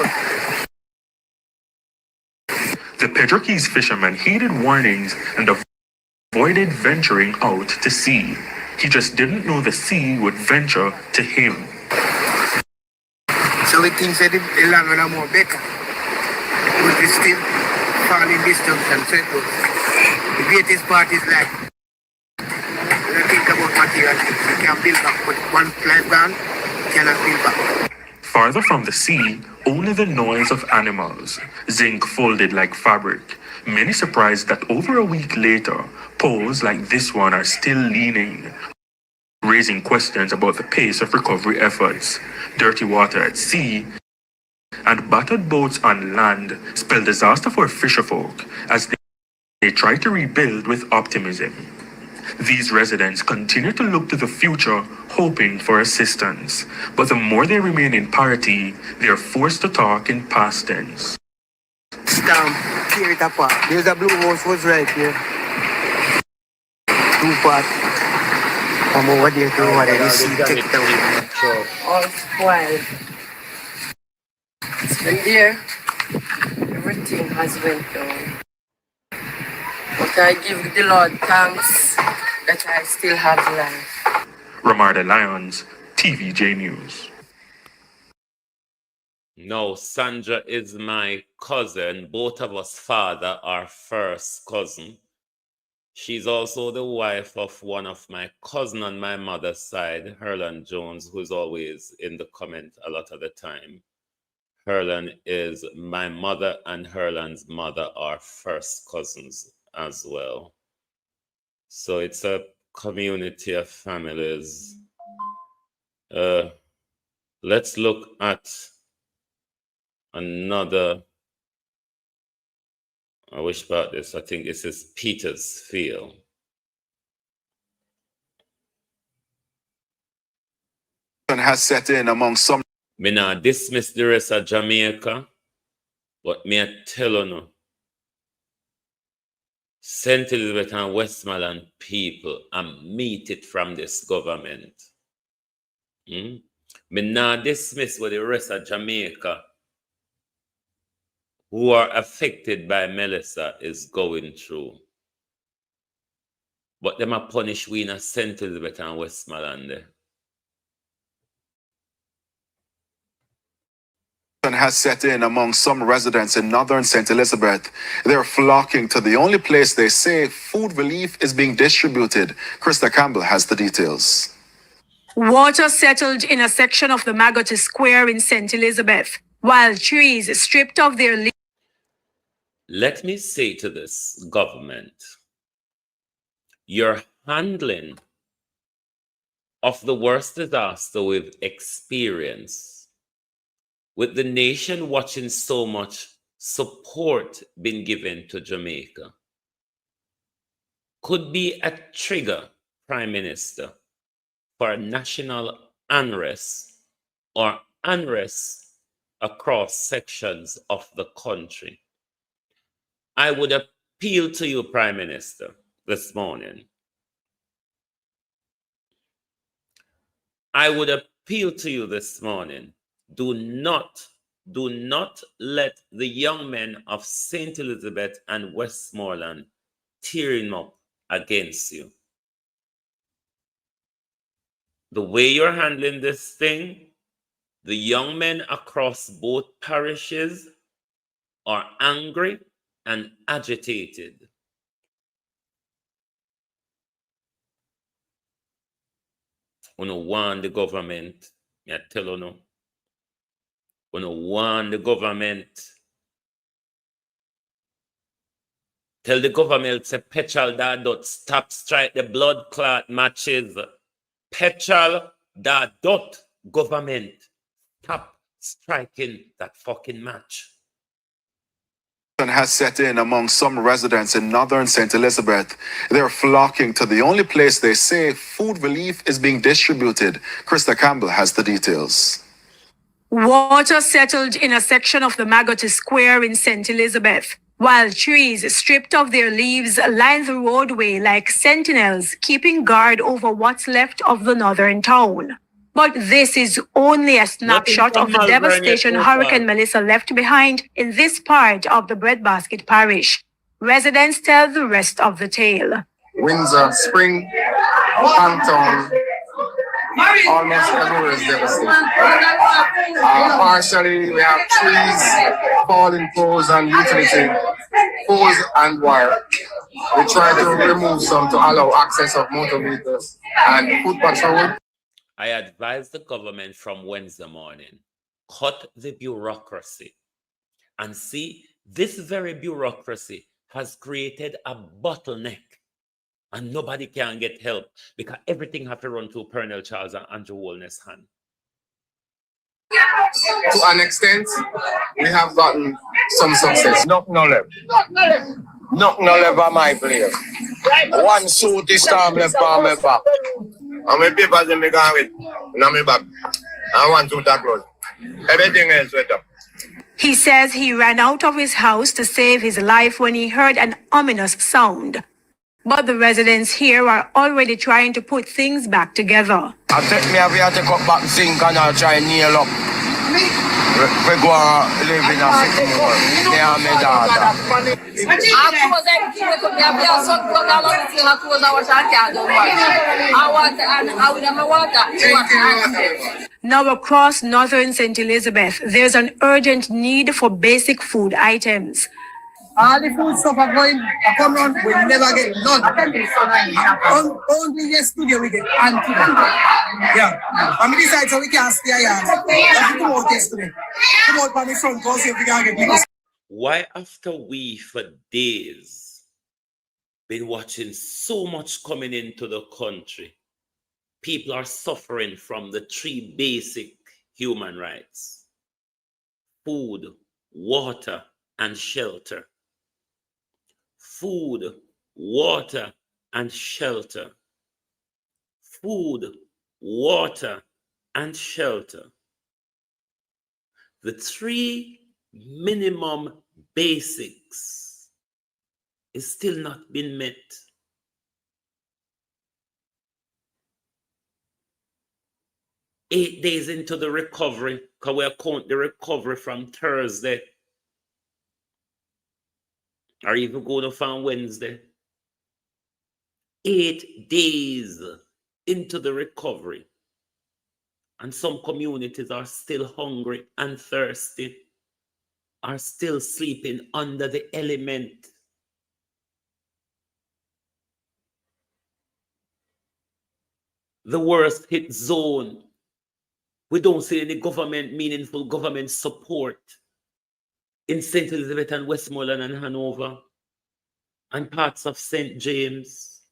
The Pedro Keys fisherman heeded warnings and avoided venturing out to sea. He just didn't know the sea would venture to him. So we think that the land will have more better. But we still fall in distance and settle. The greatest part is like, when I think about material things, you can build back, but one life gone, you cannot build back. Farther from the sea, only the noise of animals, zinc folded like fabric. Many surprised that over a week later, poles like this one are still leaning, raising questions about the pace of recovery efforts. Dirty water at sea and battered boats on land spell disaster for fisherfolk as they try to rebuild with optimism. These residents continue to look to the future, hoping for assistance. But the more they remain in Parity, they are forced to talk in past tense. Tear it apart. There's a blue house was right here. 2 part. From over there to over there, you see, take it away. All spoiled. It's been there. Everything has went down. But I give the Lord thanks that I still have life. Ramarda Lyons, TVJ News. No, Sandra is my cousin. Both of us father are first cousin. She's also the wife of one of my cousin on my mother's side, Herlan Jones, who's always in the comment a lot of the time. Herlan is my mother, and Herlan's mother are first cousins as well. So it's a community of families. Let's look at another. I wish about this. I think this is Petersfield. Has set in among some. Me not dismiss the rest of Jamaica, but me I tell you no. St. Elizabeth and Westmoreland people and meet it from this government. Me not dismiss what the rest of Jamaica who are affected by Melissa is going through. But them are punish we in St. Elizabeth and Westmoreland. Has set in among some residents in northern St. Elizabeth. They're flocking to the only place they say food relief is being distributed. Krista Campbell has the details. Water settled in a section of the Magotty Square in St. Elizabeth, while trees stripped of their leaves. Let me say to this government, your handling of the worst disaster we've experienced, with the nation watching so much support being given to Jamaica, could be a trigger, Prime Minister, for national unrest or unrest across sections of the country. I would appeal to you, Prime Minister, this morning. I would appeal to you this morning. Do not let the young men of St. Elizabeth and Westmoreland tearing up against you. The way you're handling this thing, the young men across both parishes are angry and agitated. We don't want the government, I tell you no. We don't want the government. Tell the government, say, petrol that dot stop strike the blood clot matches. Petrol that dot government stop striking that fucking match. Has set in among some residents in northern St. Elizabeth. They're flocking to the only place they say food relief is being distributed. Krista Campbell has the details. Water settled in a section of the Magotty Square in St. Elizabeth, while trees stripped of their leaves line the roadway like sentinels keeping guard over what's left of the northern town. But this is only a snapshot of the devastation Hurricane Melissa left behind in this part of the Breadbasket Parish. Residents tell the rest of the tale. Windsor, Spring, Hampton, almost everywhere is devastated. Partially, we have trees, falling poles and utility poles and wire. We try to remove some to allow access of motor vehicles and foot patrol. I advise the government from Wednesday morning, cut the bureaucracy. And see, this very bureaucracy has created a bottleneck. And nobody can get help because everything has to run through Pernell Charles and Andrew Holness' hand. To an extent, we have gotten some success. Knock no left my place. One suit this time left on my back. And my papers in my car with my back. And one suit across. Everything else went up. He says he ran out of his house to save his life when he heard an ominous sound. But the residents here are already trying to put things back together. I take me have to cut back zinc and I'll try and nail up. We go and live in a city more. They are my daughter. Now across northern St. Elizabeth, there's an urgent need for basic food items. All the food stuff are come around, we never get none. Only yesterday we get anti. Yeah. And we decide so we can't stay here. That's come out yesterday. Come out by the front, go see if we can get people. Why after we for days been watching so much coming into the country, people are suffering from the 3 basic human rights: food, water, and shelter. Food, water, and shelter. Food, water, and shelter. The 3 minimum basics is still not been met. Eight days into the recovery, because we account the recovery from Thursday, or even going off on Wednesday. 8 days into the recovery, and some communities are still hungry and thirsty, are still sleeping under the element. The worst hit zone. We don't see any meaningful government support in St. Elizabeth and Westmoreland and Hanover and parts of St. James.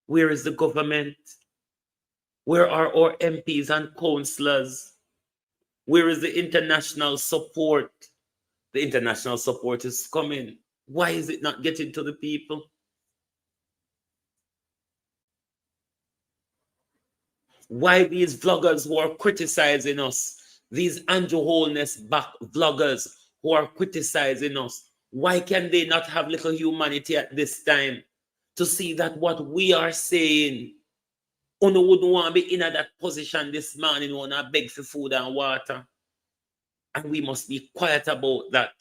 Where is the government? Where are our MPs and councillors? Where is the international support? The international support is coming. Why is it not getting to the people? Why these vloggers who are criticizing us, these Andrew Holness back vloggers who are criticizing us, why can they not have little humanity at this time to see that what we are saying, Uno wouldn't want to be in that position this morning, want to beg for food and water? And we must be quiet about that.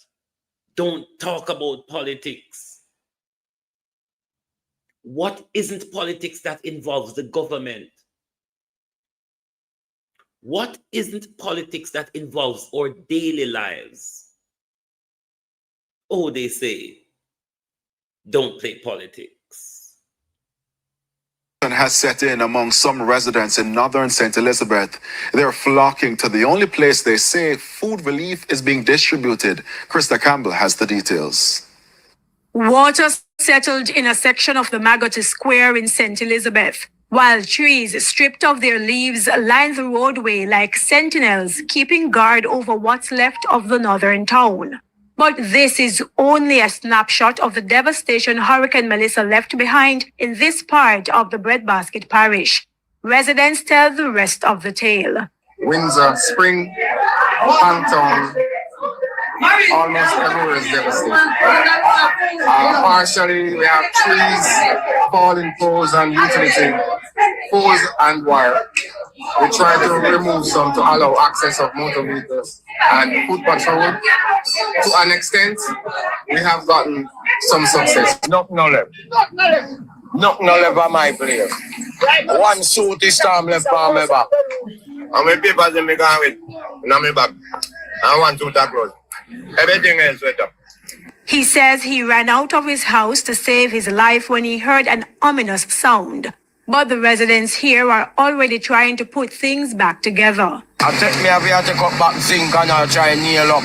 Don't talk about politics. What isn't politics that involves the government? What isn't politics that involves our daily lives? Oh, they say, don't play politics. Has set in among some residents in northern St. Elizabeth. They're flocking to the only place they say food relief is being distributed. Krista Campbell has the details. Water settled in a section of the Magotty Square in St. Elizabeth, while trees stripped of their leaves line the roadway like sentinels keeping guard over what's left of the northern town. But this is only a snapshot of the devastation Hurricane Melissa left behind in this part of the Breadbasket Parish. Residents tell the rest of the tale. Windsor, Spring, Pangtown, almost everywhere is devastated. Partially, we have trees, falling poles and utility, poles and wire. We try to remove some to allow access of motor vehicles and foot patrol. To an extent, we have gotten some success. Knock no left. Knock no left on my place. One suit this time left on my back. And my papers in me gone with, on my back. And one suit across. Everything else went up. He says he ran out of his house to save his life when he heard an ominous sound. But the residents here are already trying to put things back together. I take me have to cut back zinc and I'll try and nail up.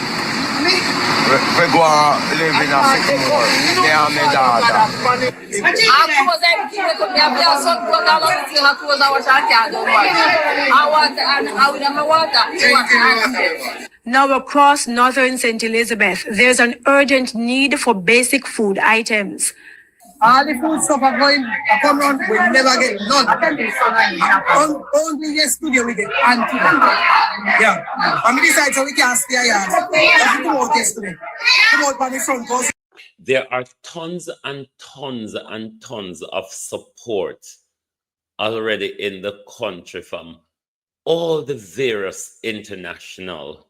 We go and live in a city more. They are my daughter. Now across northern St. Elizabeth, there's an urgent need for basic food items. All the food stuff are come around, we never get none. Only yesterday we get anti. Yeah. And we decide so we can't stay here. That's come out yesterday. Come out by the front, go There are tons and tons and tons of support already in the country from all the various international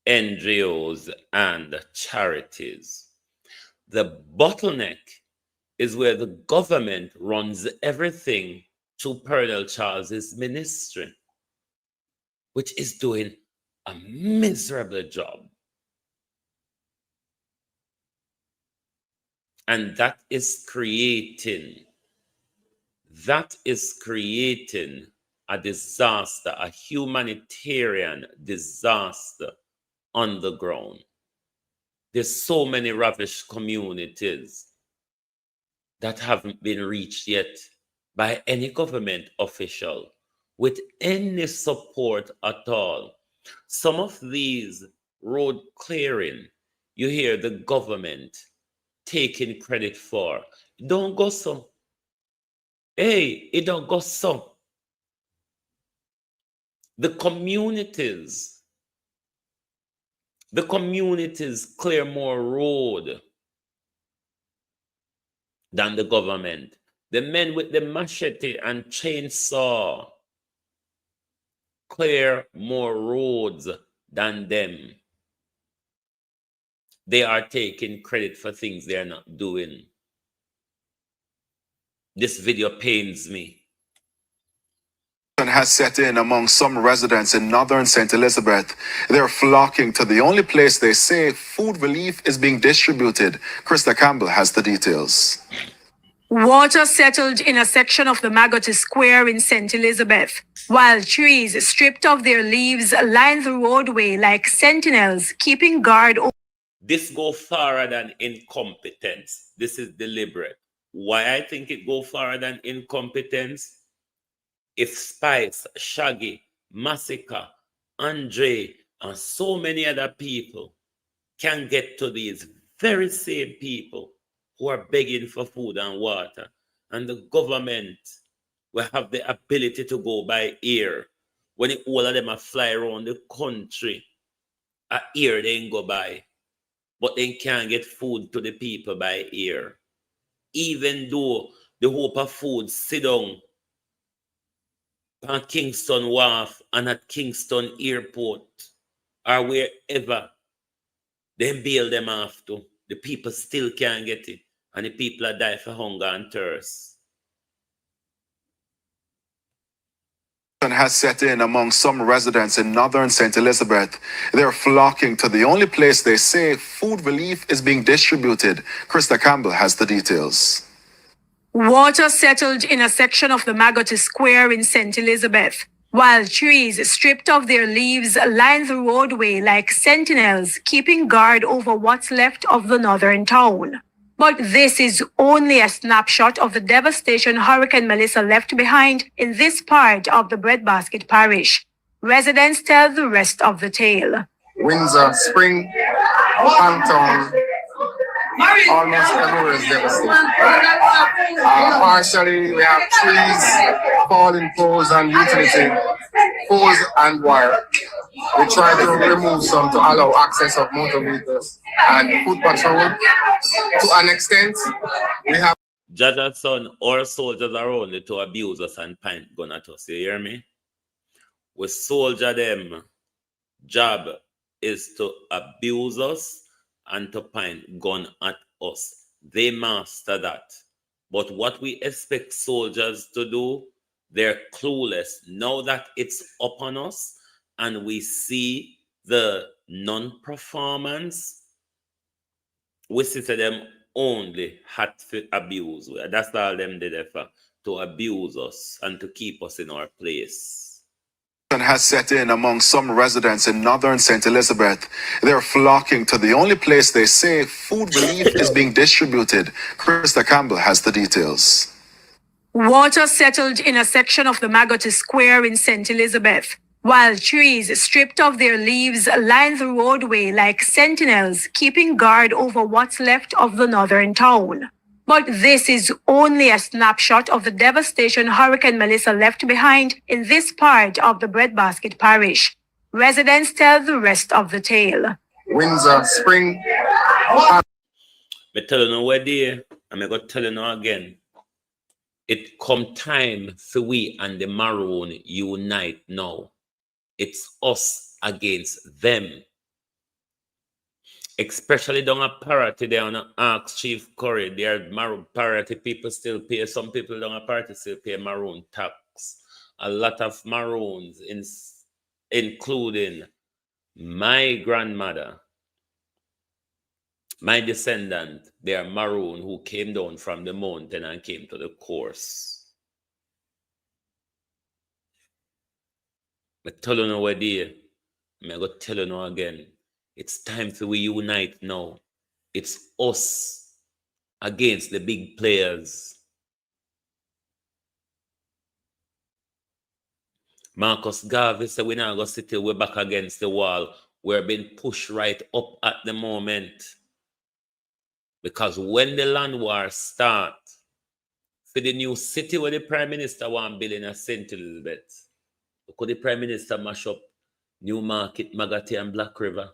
NGOs and charities. The bottleneck is where the government runs everything through Colonel Charles's ministry, which is doing a miserable job. And that is creating a disaster, a humanitarian disaster on the ground. There's so many ravished communities that haven't been reached yet by any government official with any support at all. Some of these road clearing, you hear the government taking credit for. It don't go so. Hey, it don't go so. The communities clear more road than the government. The men with the machete and chainsaw clear more roads than them. They are taking credit for things they are not doing. This video pains me. Has set in among some residents in northern St. Elizabeth. They're flocking to the only place they say food relief is being distributed. Krista Campbell has the details. Water settled in a section of the Magotty Square in St. Elizabeth, while trees stripped of their leaves line the roadway like sentinels keeping guard. This goes farther than incompetence. This is deliberate. Why I think it goes farther than incompetence? If Spice, Shaggy, Massacre, Andre, and so many other people can get to these very same people who are begging for food and water, and the government will have the ability to go by ear, when all of them are fly around the country, a ear they ain't go by, but they can't get food to the people by ear. Even though the hope of food sit down on Kingston Wharf and at Kingston Airport or wherever they bail them off to, the people still can't get it, and the people are dying for hunger and thirst. Has set in among some residents in northern St. Elizabeth. They're flocking to the only place they say food relief is being distributed. Krista Campbell has the details. Water settled in a section of the Magotty Square in St. Elizabeth, while trees stripped of their leaves line the roadway like sentinels keeping guard over what's left of the northern town. But this is only a snapshot of the devastation Hurricane Melissa left behind in this part of the Breadbasket Parish. Residents tell the rest of the tale. Windsor, Spring, Hampton, almost everywhere is devastated. Partially, we have trees, falling poles and utility, poles and wire. We try to remove some to allow access of motor vehicles and foot patrol. To an extent, we have Jaja's son, our soldiers are only to abuse us and point gun at us. You hear me? We soldier them. Job is to abuse us and to point gun at us. They master that. But what we expect soldiers to do, they're clueless. Now that it's upon us and we see the non-performance, we see to them only had to abuse. That's all them did for, to abuse us and to keep us in our place. Has set in among some residents in northern St. Elizabeth. They're flocking to the only place they say food relief is being distributed. Krista Campbell has the details. Water settled in a section of the Magotty Square in St. Elizabeth, while trees stripped of their leaves line the roadway like sentinels keeping guard over what's left of the northern town. But this is only a snapshot of the devastation Hurricane Melissa left behind in this part of the Breadbasket Parish. Residents tell the rest of the tale. Windsor, Spring. Me tell you now where there, and I go tell you now again. It come time for we and the Maroon unite now. It's us against them. Especially down a party there on Ask Chief Curry. There Maroon party people still pay. Some people down a party still pay Maroon tax. A lot of Maroons, including my grandmother, my descendant, they are Maroon who came down from the mountain and came to the course. I tell you now where they, I'm going to tell you now again. It's time for we unite now. It's us against the big players. Marcus Garvey said we're not going to sit here, we're back against the wall. We're being pushed right up at the moment. Because when the land war start, for the new city where the Prime Minister want building a St. Elizabeth, could the Prime Minister mash up Newmarket, Magati and Black River?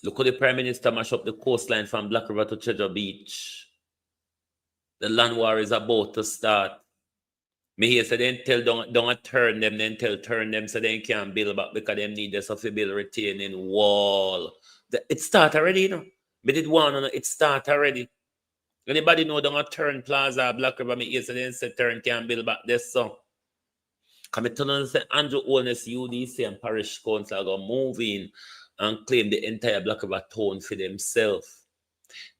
Look how the Prime Minister mash up the coastline from Black River to Treasure Beach. The land war is about to start. Me here say they tell don't turn them, then turn them so they can't build back because they need this of a build retaining wall. It start already, you know. Me did one on it start already. Anybody know don't turn Plaza Black River? Me here say they say turn can't build back this so. Come me tell say Andrew Holness, UDC and Parish Council are gonna move in and claim the entire Black River town for themselves.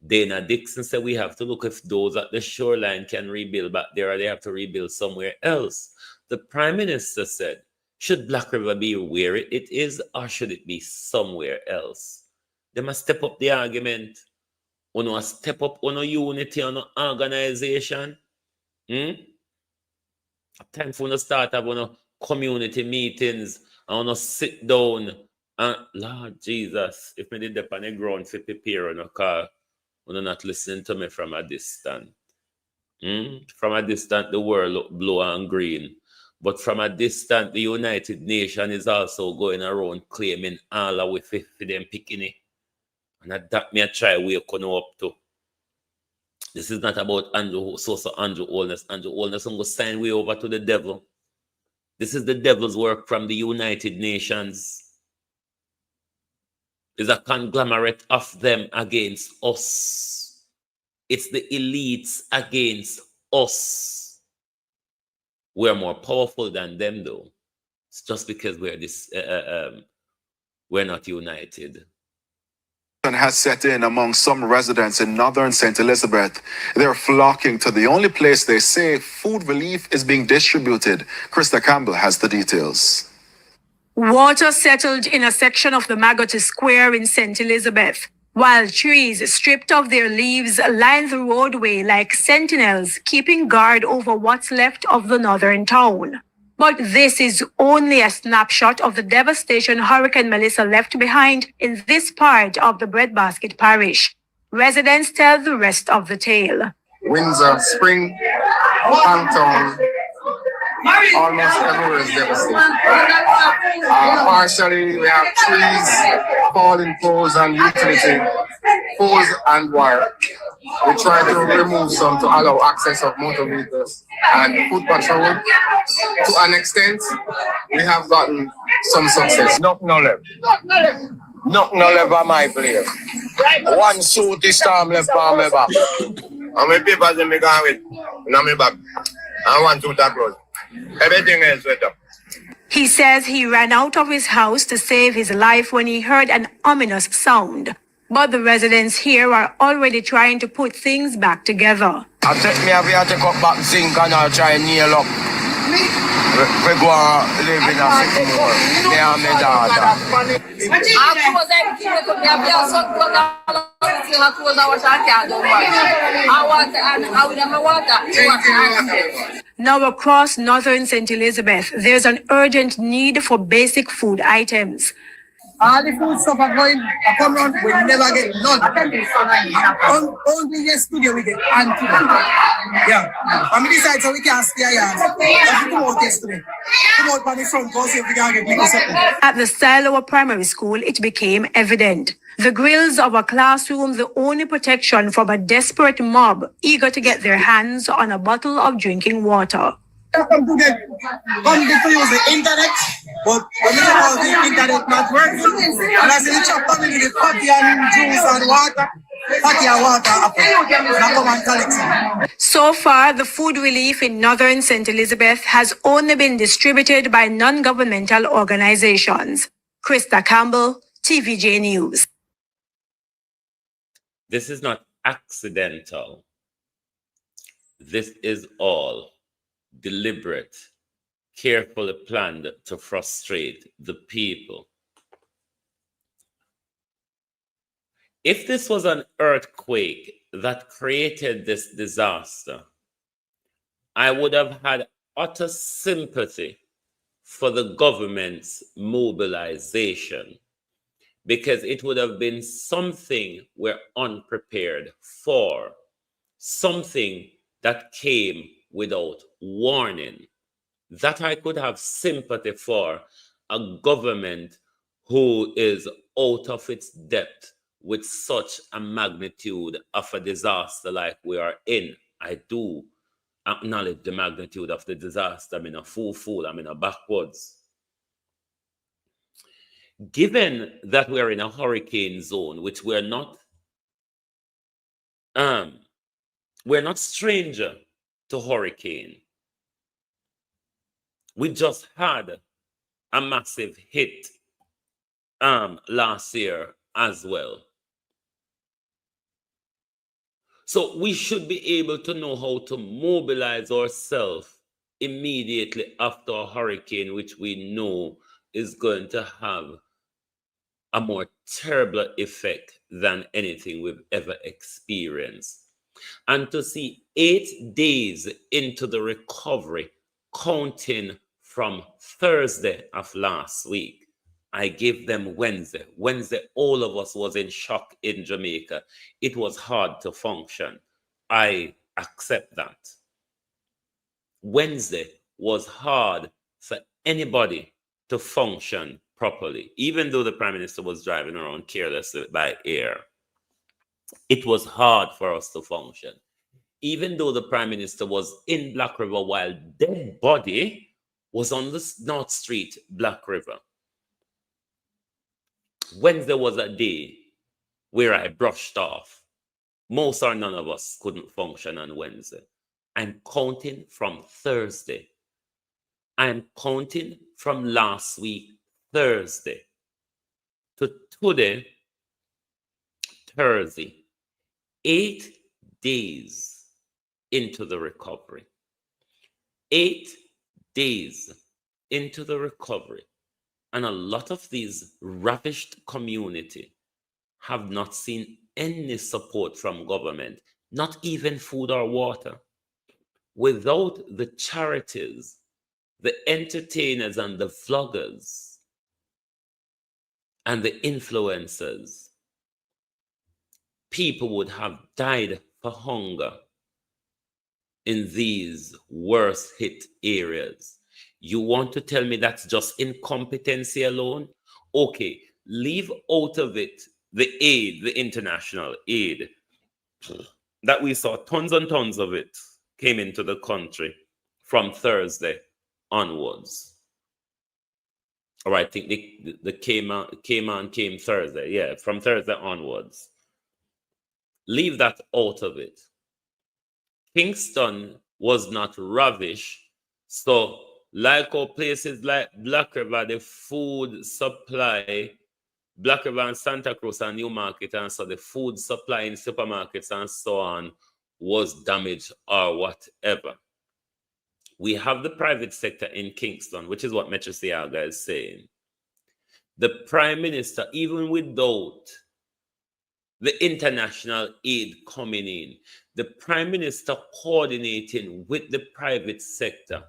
Dana Dixon said we have to look if those at the shoreline can rebuild back there or they have to rebuild somewhere else. The Prime Minister said, should Black River be where it is or should it be somewhere else? They must step up the argument. You know, step up on unity, on organization. Time for to start having community meetings and sit down. And Lord Jesus, if me did dip on the ground for prepare on a car, you're not listening to me from a distance. From a distance, the world look blue and green. But from a distance, the United Nations is also going around claiming all of it for them picking it. And that me I try wake up to. This is not about Andrew Holness. Andrew Holness will go sign way over to the devil. This is the devil's work from the United Nations. It's a conglomerate of them against us. It's the elites against us. We're more powerful than them, though. It's just because we're not united. Has set in among some residents in northern St. Elizabeth. They're flocking to the only place they say food relief is being distributed. Krista Campbell has the details. Water settled in a section of the Magotty Square in St. Elizabeth, while trees stripped of their leaves line the roadway like sentinels keeping guard over what's left of the northern town. But this is only a snapshot of the devastation Hurricane Melissa left behind in this part of the Breadbasket Parish. Residents tell the rest of the tale. Windsor, Spring, Hampton, almost everywhere is devastated. Partially, we have trees, falling poles and utility, poles and wire. We try to remove some to allow access of motor vehicles and foot patrol. To an extent, we have gotten some success. Nothing left. Nothing left on my place. One suit this time left on my back. How many papers in my car with? On my back. And one suit across. Everything else went up. He says he ran out of his house to save his life when he heard an ominous sound. But the residents here are already trying to put things back together. I take me have to take up back zinc and I'll try and nail up. We go and live in a city more. Me and my daughter. Now across northern St. Elizabeth, there's an urgent need for basic food items. All the food stuff are going, come around, we never get none. Only yesterday we get anti. Yeah. I mean, decide so we can't stay here. That's come out yesterday. Come out by the front, go see if we can get people something. At the Siloa Primary School, it became evident. The grills of a classroom, the only protection from a desperate mob eager to get their hands on a bottle of drinking water. Come to use the internet, but when you know the internet not working, and I see the chop coming with the coffee and juice and water, coffee and water, now come and collect it. So far, the food relief in northern St. Elizabeth has only been distributed by non-governmental organizations. Krista Campbell, TVJ News. This is not accidental. This is all deliberate, carefully planned to frustrate the people. If this was an earthquake that created this disaster, I would have had utter sympathy for the government's mobilization, because it would have been something we're unprepared for, something that came without warning. That I could have sympathy for a government who is out of its depth with such a magnitude of a disaster like we are in. I do acknowledge the magnitude of the disaster. I'm in a fool, I'm in a backwards. Given that we're in a hurricane zone, which we're not stranger to hurricane. We just had a massive hit last year as well. So we should be able to know how to mobilize ourselves immediately after a hurricane, which we know is going to have a more terrible effect than anything we've ever experienced. And to see 8 days into the recovery, counting from Thursday of last week, I gave them Wednesday. Wednesday, all of us was in shock in Jamaica. It was hard to function. I accept that. Wednesday was hard for anybody to function properly, even though the Prime Minister was driving around carelessly by air. It was hard for us to function. Even though the Prime Minister was in Black River while dead body was on the North Street, Black River. Wednesday was a day where I brushed off. Most or none of us couldn't function on Wednesday. I'm counting from Thursday. I'm counting from last week, Thursday, to today, Thursday. 8 days into the recovery. 8 days into the recovery. And a lot of these ravished community have not seen any support from government, not even food or water. Without the charities, the entertainers and the vloggers and the influencers, people would have died for hunger in these worst hit areas. You want to tell me that's just incompetency alone? Okay, leave out of it the aid, the international aid that we saw, tons and tons of it came into the country from Thursday onwards. Or I think the came Thursday. Yeah, from Thursday onwards. Leave that out of it. Kingston was not ravished. So, like our places like Black River, the food supply, Black River and Santa Cruz and Newmarket, and so the food supply in supermarkets and so on was damaged or whatever. We have the private sector in Kingston, which is what Metro Siaga is saying. The Prime Minister, even without the international aid coming in, the Prime Minister coordinating with the private sector,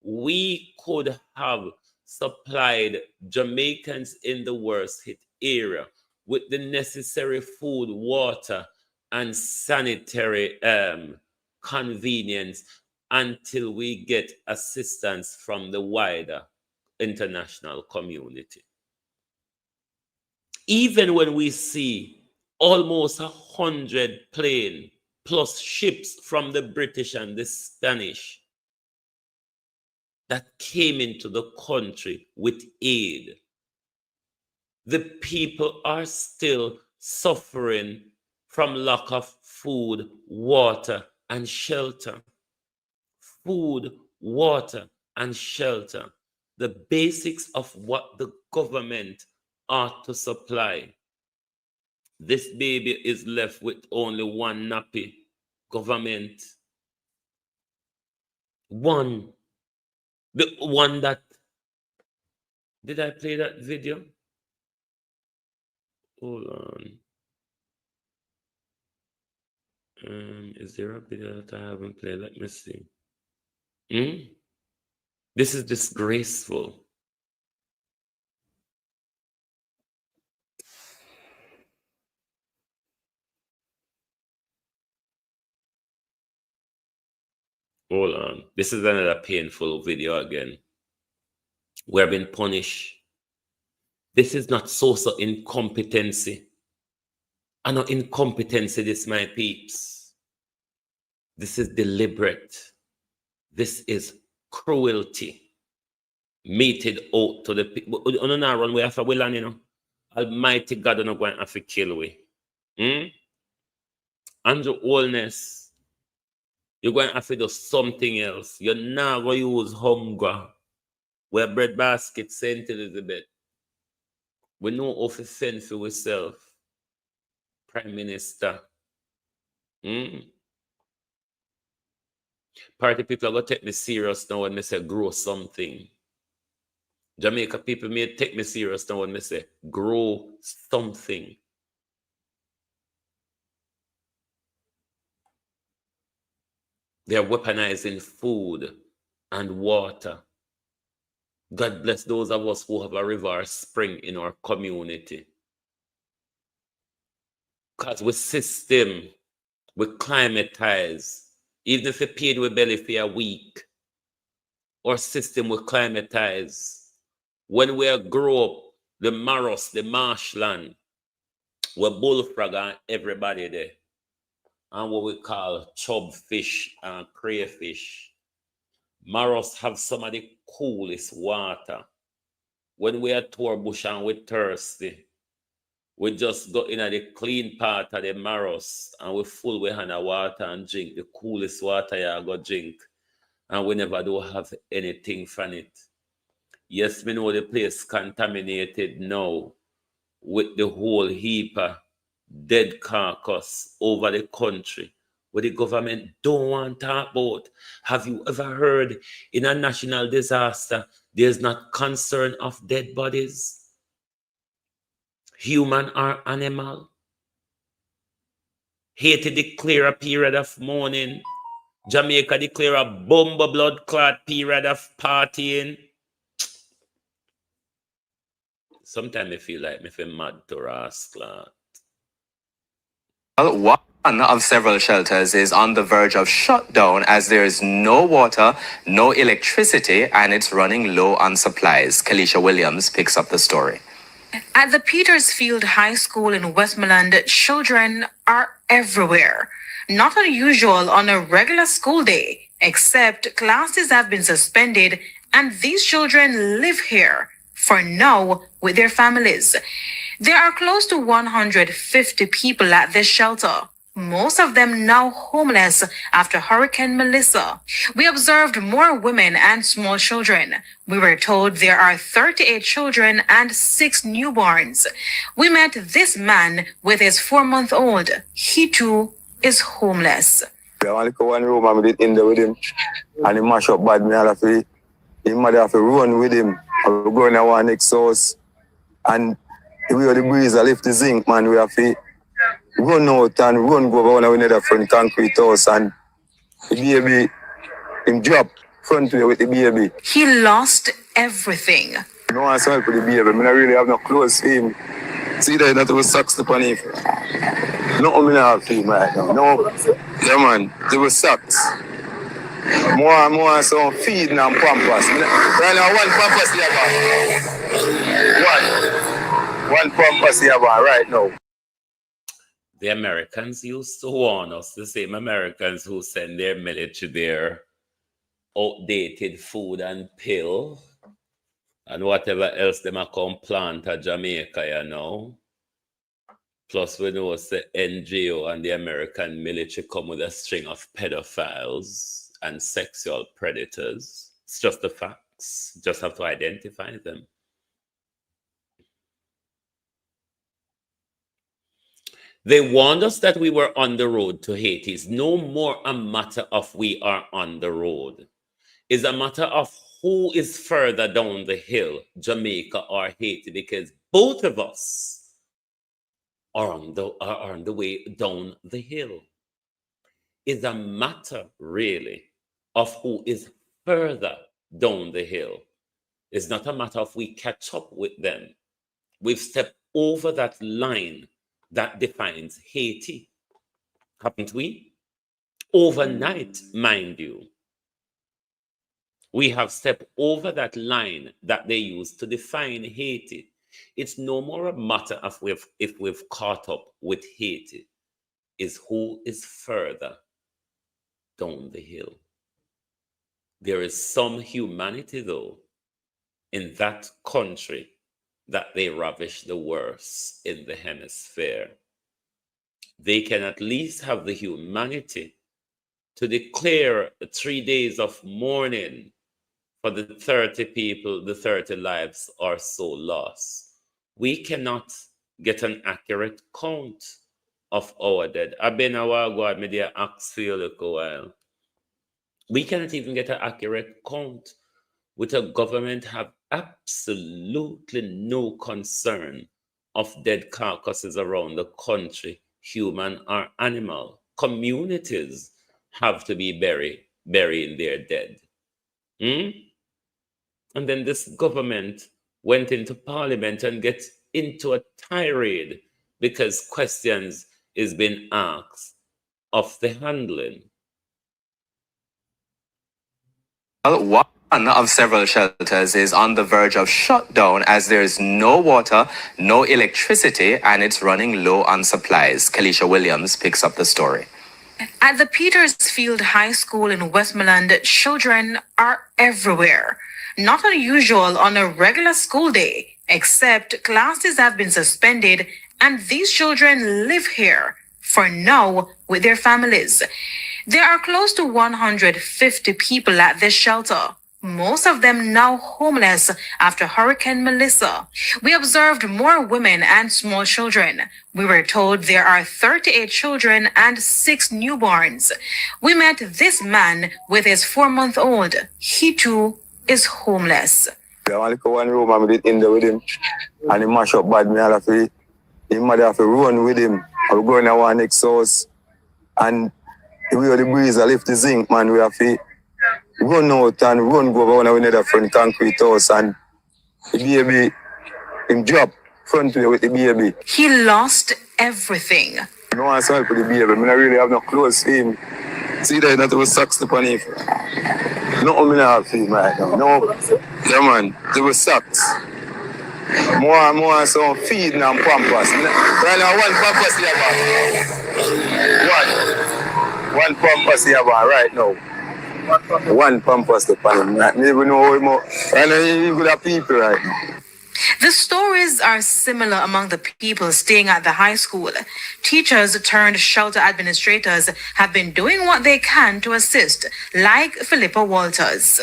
we could have supplied Jamaicans in the worst hit area with the necessary food, water, and sanitary convenience until we get assistance from the wider international community. even when we see almost 100 planes plus ships from the British and the Spanish that came into the country with aid, the people are still suffering from lack of food, water, and shelter. Food, water, and shelter. The basics of what the government ought to supply. This baby is left with only one nappy. Government. One. The one that... Did I play that video? Hold on. Is there a video that I haven't played? Let me see. This is disgraceful. Hold on. This is another painful video again. We have been punished. This is not social incompetency. And not incompetency, this, my peeps. This is deliberate. This is cruelty. Meted out to the people. We don't run away after we land, you know. Almighty God don't go and have to kill we. Andrew Holness, you're going to have to do something else. You're not going to use hunger. We're bread basket, St. Elizabeth. We know how to fend for ourselves. Prime Minister. Party people are going to take me serious now when I say grow something. Jamaica people may take me serious now when I say grow something. They are weaponizing food and water. God bless those of us who have a river or spring in our community. Because with system, we climatize. Even if we paid with belly for a week, our system will climatize. When we grow up, the Maros, the marshland, we bullfrog and everybody there. And what we call chub fish and crayfish. Maros have some of the coolest water. When we are tour bush and we're thirsty, we just go in at the clean part of the Maros and we full with hand of water and drink the coolest water you go drink. And we never do have anything from it. Yes, we know the place contaminated now with the whole heap of dead carcass over the country where the government don't want to talk about. Have you ever heard in a national disaster there's not concern of dead bodies? Human or animal? Haiti declare a period of mourning. Jamaica declare a bomber blood clot period of partying. Sometimes I feel like I feel mad to rascal. One of several shelters is on the verge of shutdown as there is no water, no electricity, and it's running low on supplies. Kalisha Williams picks up the story. At the Petersfield High School in Westmoreland, children are everywhere. Not unusual on a regular school day, except classes have been suspended and these children live here for now with their families. There are close to 150 people at this shelter, most of them now homeless after Hurricane Melissa. We observed more women and small children. We were told there are 38 children and 6 newborns. We met this man with his 4-month-old. He too is homeless. I only go one room and we did in there with him. And he mash up bad. His mother have to run with him. I will go in our next house. And we have the breeze, I lift the zinc, man. We have to run out and run go over one another front concrete house. And the baby, him drop front way with the baby. He lost everything. No one help with the baby. I don't really have no clothes for him. See that not was socks upon him. No, I have for him right now. No, yeah, man, there was socks. More and more some feed and pampers. Right now, one pampers there, man. One. One purpose you have right now. The Americans used to warn us, the same Americans who send their military there outdated food and pill and whatever else them a come plant at Jamaica, you know. Plus, we know it's the NGO and the American military come with a string of pedophiles and sexual predators. It's just the facts. You just have to identify them. They warned us that we were on the road to Haiti. It's no more a matter of we are on the road. It's a matter of who is further down the hill, Jamaica or Haiti, because both of us are on the way down the hill. It's a matter, really, of who is further down the hill. It's not a matter of we catch up with them. We've stepped over that line that defines Haiti, haven't we? Overnight, mind you. We have stepped over that line that they used to define Haiti. It's no more a matter of if we've caught up with Haiti. It's who is further down the hill. There is some humanity, though, in that country that they ravish the worst in the hemisphere. They can at least have the humanity to declare 3 days of mourning for the 30 people, the 30 lives are so lost. We cannot get an accurate count of our dead. I've been a while ago, I made an axe for you look a while. We cannot even get an accurate count with a government have absolutely no concern of dead carcasses around the country, human or animal. Communities have to be burying their dead. And then this government went into parliament and get into a tirade because questions is being asked of the handling. One of several shelters is on the verge of shutdown as there is no water, no electricity, and it's running low on supplies. Kalisha Williams picks up the story. At the Petersfield High School in Westmoreland, children are everywhere. Not unusual on a regular school day, except classes have been suspended and these children live here for now with their families. There are close to 150 people at this shelter, most of them now homeless after Hurricane Melissa. We observed more women and small children. We were told there are 38 children and 6 newborns. We met this man with his 4-month-old. He too is homeless. I want to go one room and get in there with him. And he mash up bad. His mother have to run with him. I will go in our next house. And we have the breeze, I lift the zinc, man. We have to run out and run go over when we need a front concrete house. And the baby, him drop front way with the baby. He lost everything. I don't want to help with the baby. I don't really have no clothes for him. See that not was socks upon him. Nothing I have for him right now. No, yeah man, there was socks. More and more some feeding and pampers. Right now one pampers here about. One pampers here about right now. One pampers upon him. I don't even know how more. Right now you got people right now. The stories are similar among the people staying at the high school. Teachers turned shelter administrators have been doing what they can to assist, like Philippa Walters.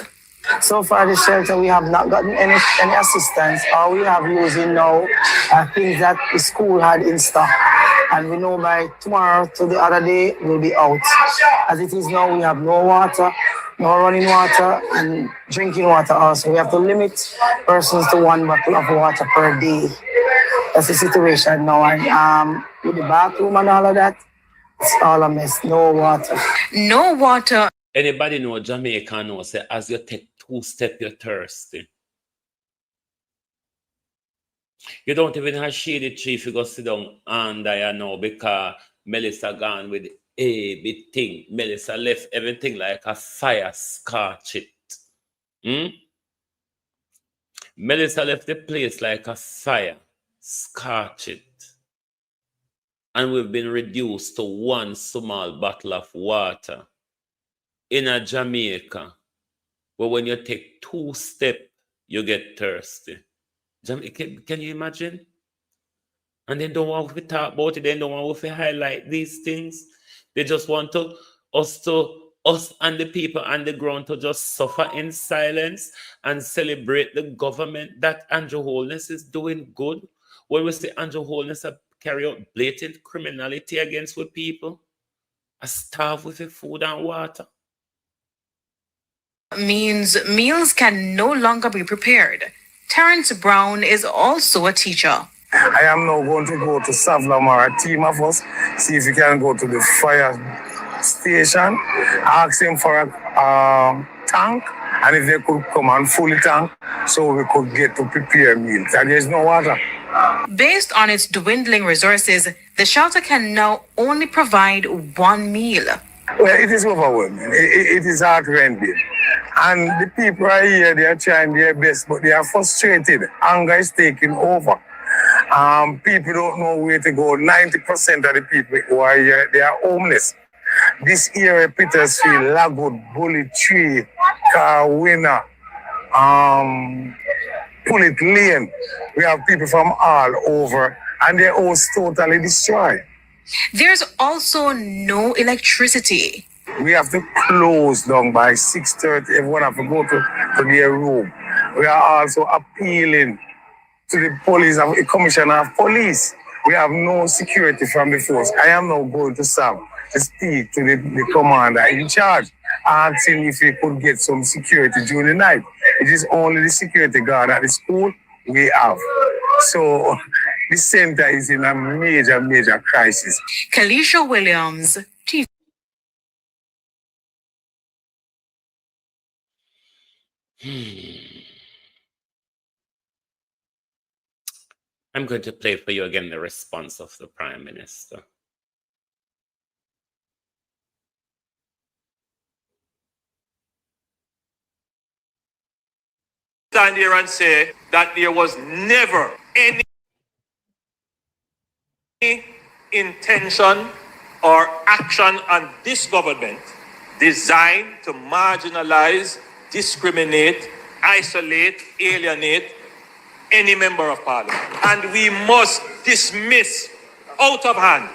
So far, the shelter, we have not gotten any assistance. All we have using now are things that the school had in stock. And we know by tomorrow to the other day, we'll be out. As it is now, we have no water, no running water, and drinking water also. We have to limit persons to 1 bottle of water per day. That's the situation now. And with the bathroom and all of that, it's all a mess. No water. No water. Anybody know Jamaica know say as you take 2 steps, you're thirsty. You don't even have shady tree if you go sit down under you know because Melissa gone with everything. Melissa left everything like a fire scorch it. Melissa left the place like a fire scorch it. And we've been reduced to one small bottle of water in a Jamaica, where when you take 2 steps, you get thirsty. Can you imagine? And they don't want to talk about it. They don't want to highlight these things. They just want us and the people on the ground to just suffer in silence and celebrate the government that Andrew Holness is doing good. When we say Andrew Holness carry out blatant criminality against with people, starve with the food and water. Means meals can no longer be prepared. Terrence Brown is also a teacher. I am now going to go to Savlamar, a team of us, see if we can go to the fire station, ask him for a tank, and if they could come and fully tank, so we could get to prepare meals. And there's no water. Based on its dwindling resources, the shelter can now only provide 1 meal. Well, it is overwhelming. It is heart-rending. And the people are here, they are trying their best, but they are frustrated. Anger is taking over. People don't know where to go. 90% of the people who are here, they are homeless. This area, Petersfield, Lagwood, Bully Tree, Carwinner, Pullet Lane, we have people from all over, and their house totally destroyed. There's also no electricity. We have to close down by 6:30. Everyone have to go to their room. We are also appealing to the police, the commissioner of police. We have no security from the force. I am now going to Sam to speak to the commander in charge, asking if he could get some security during the night. It is only the security guard at the school we have. So the center is in a major crisis. Kalisha Williams, TV. I'm going to play for you again the response of the Prime Minister. Stand here and say that there was never any intention or action on this government designed to marginalize, discriminate, isolate, alienate any member of parliament. And we must dismiss out of hand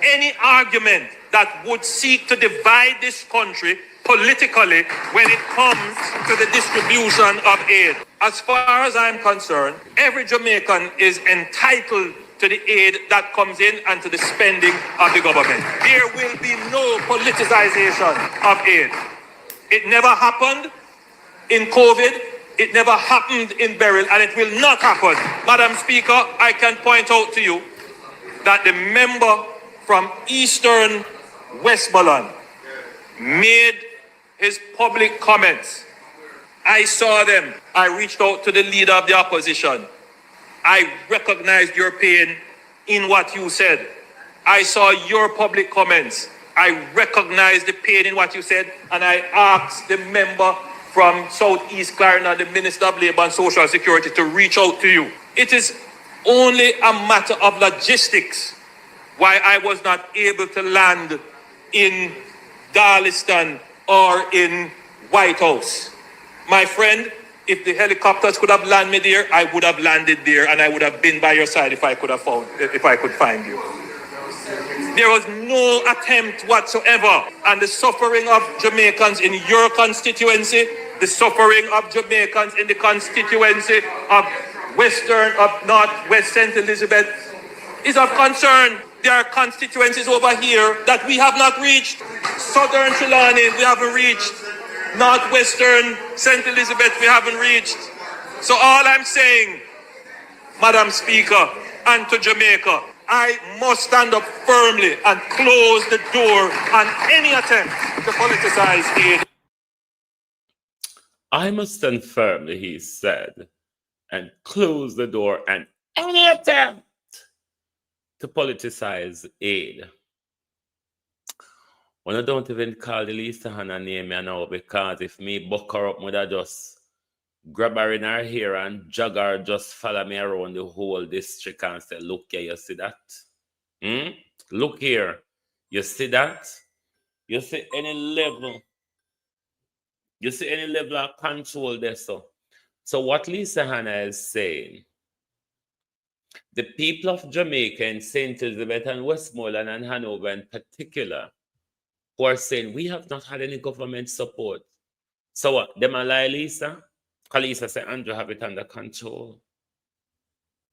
any argument that would seek to divide this country politically when it comes to the distribution of aid. As far as I'm concerned, every Jamaican is entitled to the aid that comes in and to the spending of the government. There will be no politicization of aid. It never happened in COVID. It never happened in Beryl, and it will not happen. Madam Speaker, I can point out to you that the member from Eastern Westmoreland made his public comments. I saw them. I reached out to the leader of the opposition. I recognized your pain in what you said. I saw your public comments. I recognized the pain in what you said, and I asked the member from Southeast Clarendon, the Minister of Labour and Social Security, to reach out to you. It is only a matter of logistics why I was not able to land in Darliston or in White House. My friend, if the helicopters could have landed me there, I would have landed there, and I would have been by your side if I could find you. There was no attempt whatsoever, and the suffering of Jamaicans in your constituency, the suffering of Jamaicans in the constituency of Northwest St. Elizabeth is of concern. There are constituencies over here that we have not reached. Southern Trelawney, we haven't reached. Northwestern St. Elizabeth, we haven't reached. So all I'm saying, Madam Speaker, and to Jamaica, I must stand up firmly and close the door on any attempt to politicize aid. I must stand firmly, he said, and close the door on any attempt to politicize aid. When I don't even call the Lisa Hannah name now, because if me buck her up, would I just grab her in her hair and jog her, just follow me around the whole district and say, look here, you see that? Look here, you see that? You see any level of control there, so what Lisa Hanna is saying, the people of Jamaica and St. Elizabeth and Westmoreland and Hanover in particular, who are saying we have not had any government support. So what? Them a lie, Lisa? Because Lisa said Andrew have it under control.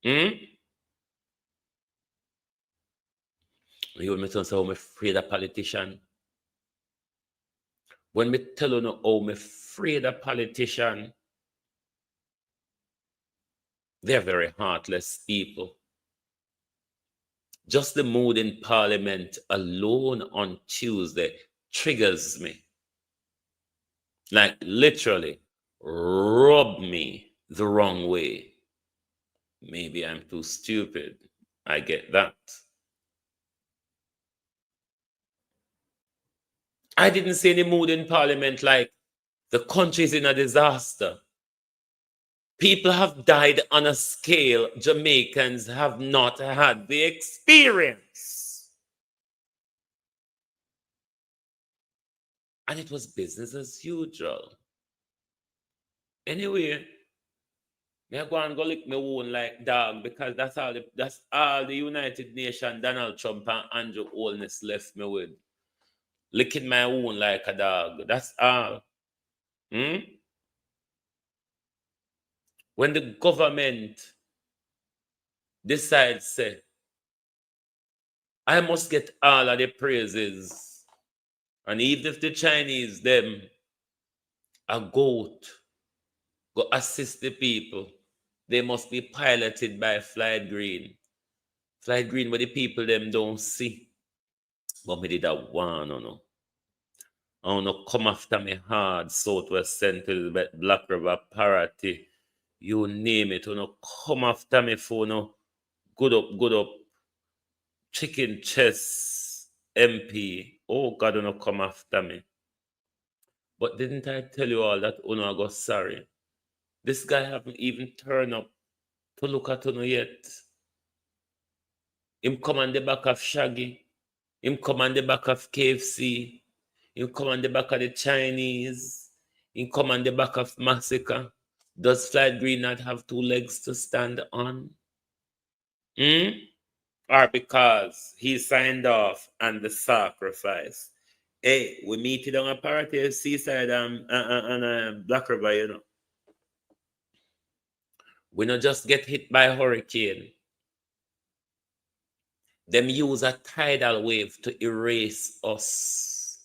You want me to say how I'm afraid of politician? When me tell you how I'm afraid of politician, they're very heartless people. Just the mood in Parliament alone on Tuesday triggers me. Like literally rub me the wrong way. Maybe I'm too stupid. I get that. I didn't see any mood in Parliament like the country's in a disaster. People have died on a scale Jamaicans have not had the experience. And it was business as usual. Anyway, I go and go lick my wound like dog because that's all the United Nations, Donald Trump and Andrew Holness left me with. Licking my wound like a dog. That's all. When the government decides, say, I must get all of the praises, and even if the Chinese, them, a goat, go assist the people, they must be piloted by Flight Green. Flight Green, where the people them don't see. But me did a one, no. I want to come after me hard, Southwest St. Elizabeth, Black River, Parity, you name it. You come after me for no good up, chicken chest, MP. Oh God, you come after me. But didn't I tell you all that I go sorry? This guy haven't even turned up to look at you yet. Him come on the back of Shaggy. Him come on the back of KFC. Him come on the back of the Chinese. Him come on the back of Massacre. Does Flight Green not have two legs to stand on? Or because he signed off on the sacrifice? Hey, we meet it on a party Seaside and Black River, you know. We not just get hit by a hurricane. Them use a tidal wave to erase us.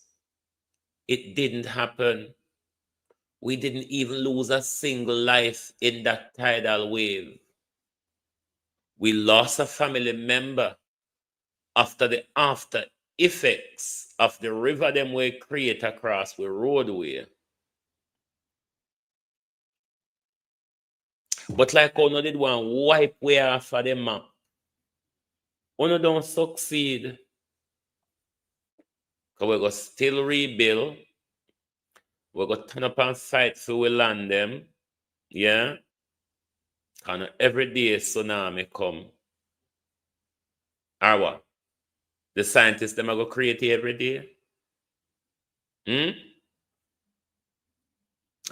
It didn't happen. We didn't even lose a single life in that tidal wave. We lost a family member after the after effects of the river them we create across the roadway. But like Ono did one wipe way off of the map. Ono don't succeed. Because we're going to still rebuild. We're going to turn up and fight for we land them. Yeah? And every day tsunami come. Or what? The scientists them are going to create it every day? A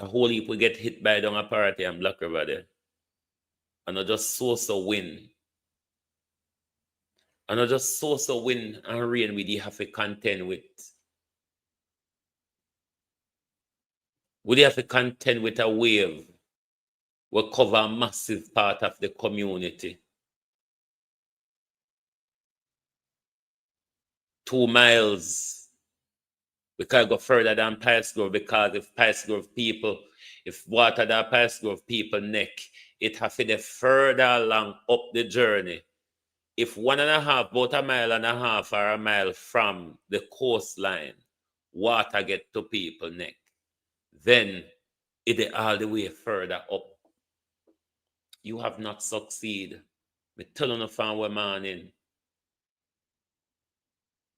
whole heap we get hit by down a Parity and Black River there. And I just so win. And I just so win and rain we have to contend with. We have to contend with a wave will cover a massive part of the community. 2 miles. We can't go further than Pice Grove because if Pice Grove people, if water that Pice Grove people neck, it have to be further along up the journey. If 1.5, about 1.5 miles or a mile from the coastline, water get to people neck, then it is all the way further up. You have not succeeded. Me tell you from where morning.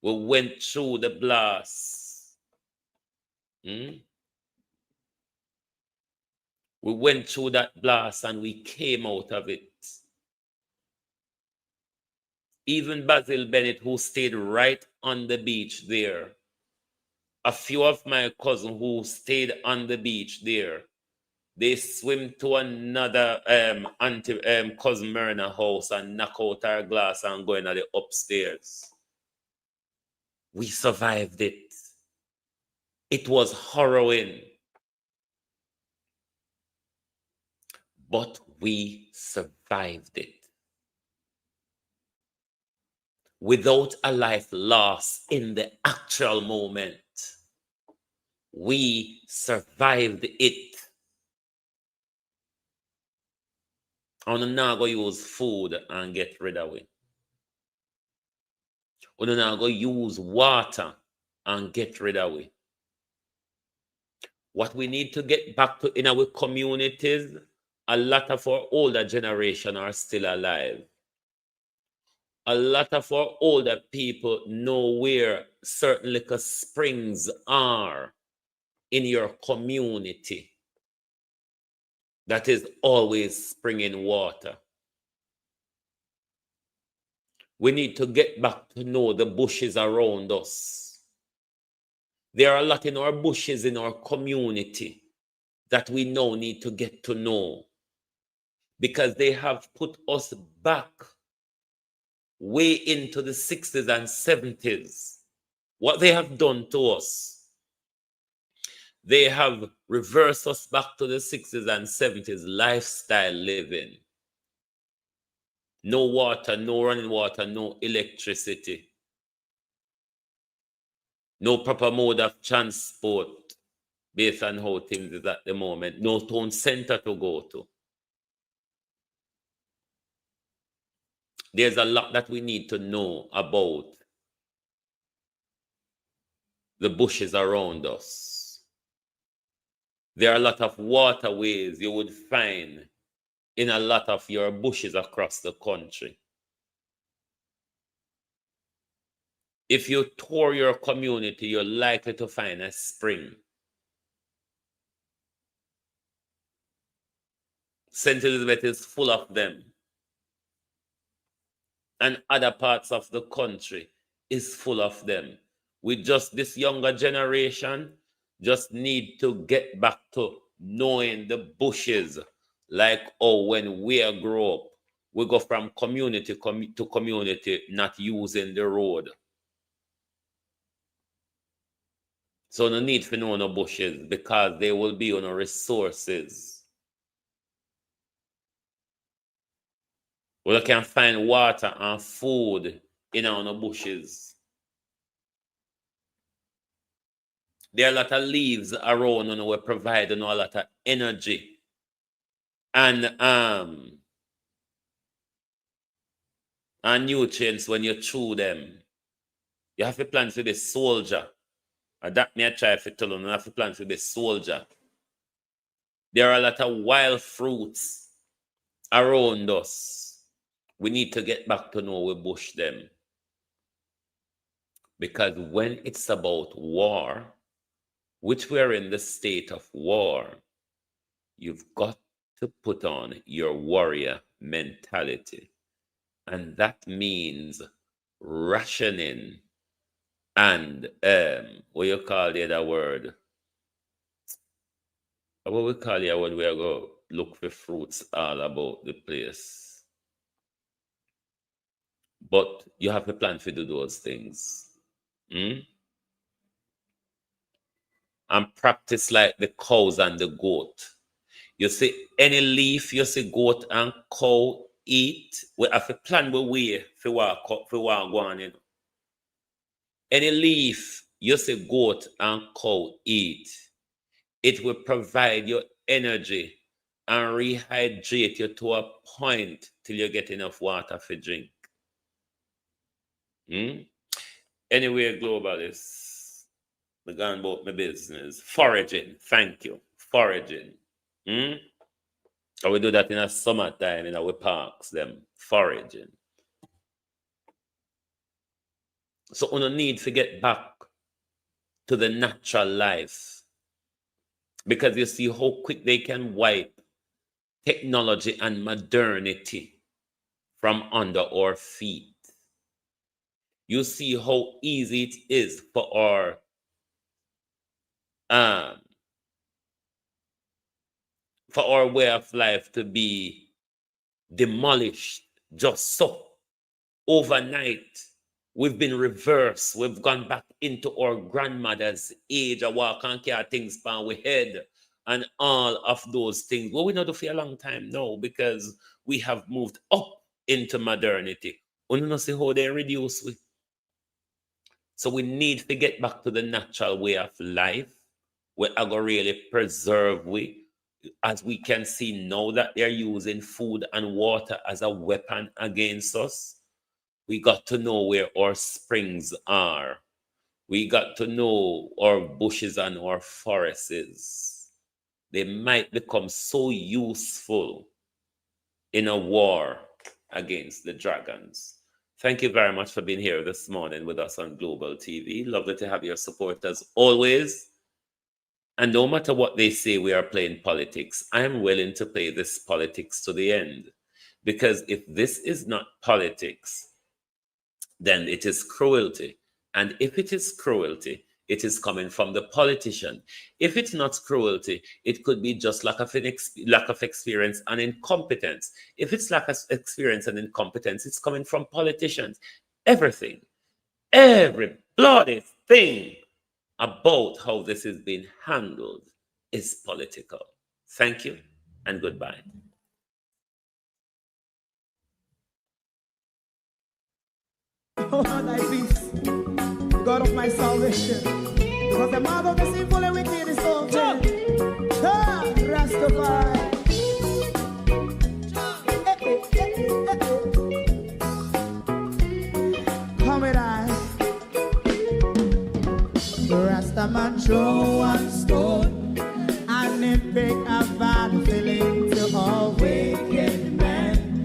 We went through the blast. We went through that blast and we came out of it. Even Basil Bennett, who stayed right on the beach there, a few of my cousins who stayed on the beach there, they swim to another cousin Myrna house and knock out our glass and go into the upstairs. We survived it. It was harrowing. But we survived it. Without a life lost in the actual moment. We survived it. I'm not going to use food and get rid of it. I'm not going to use water and get rid of it. What we need to get back to in our communities, a lot of our older generation are still alive. A lot of our older people know where certain liquor springs are in your community that is always springing water. We need to get back to know the bushes around us. There are a lot in our bushes in our community that we now need to get to know, because they have put us back way into the 60s and 70s. What they have done to us, they have reversed us back to the 60s and 70s lifestyle living. No water, no running water, no electricity. No proper mode of transport based on how things is at the moment. No town center to go to. There's a lot that we need to know about the bushes around us. There are a lot of waterways you would find in a lot of your bushes across the country. If you tour your community, you're likely to find a spring. St. Elizabeth is full of them. And other parts of the country is full of them. We just, this younger generation, just need to get back to knowing the bushes. Like, oh, when we grow up, we go from community to community, not using the road. So no need for no bushes, because they will be on resources. We can find water and food in our bushes. There are a lot of leaves around and we provide a lot of energy. And nutrients when you chew them. You have to plant for the soldier. And that may I try to tell you, you have to plant for the soldier. There are a lot of wild fruits around us. We need to get back to know we bush them. Because when it's about war, which we're in the state of war, you've got to put on your warrior mentality. And that means rationing and, what you call the other word? What we call it when we are going to look for fruits all about the place. But you have a plan to do those things. And practice like the cows and the goat. You see, any leaf you see goat and cow eat, we have a plan we way for walk go on, you know. Any leaf you see goat and cow eat, it will provide you energy and rehydrate you to a point till you get enough water for drink. Anyway, globalists, we're going about my business. Foraging, thank you. Foraging. And we do that in a summertime in our parks, them foraging. So we don't need to get back to the natural life. because you see how quick they can wipe technology and modernity from under our feet. You see how easy it is for our way of life to be demolished just so. Overnight, we've been reversed. We've gone back into our grandmother's age, a walk and carry things on we head, and all of those things. Well, we not do for a long time now because we have moved up into modernity. We don't see how they reduce we. So we need to get back to the natural way of life, where I go really preserve we, as we can see now that they're using food and water as a weapon against us. We got to know where our springs are. We got to know our bushes and our forests. They might become so useful in a war against the dragons. Thank you very much for being here this morning with us on Global TV. Lovely to have your support as always. And no matter what they say, we are playing politics. I am willing to play this politics to the end. Because if this is not politics, then it is cruelty. And if it is cruelty, it is coming from the politician. If it's not cruelty, it could be just lack of experience and incompetence. If it's lack of experience and incompetence, it's coming from politicians. Everything, every bloody thing about how this is being handled is political. Thank you and goodbye. Oh, thy peace, God of my salvation. Because the mouth of the sinful and wicked is open. Rastafari. Come with I. Rastaman throw one stone and it pick a bad feeling to all wicked men.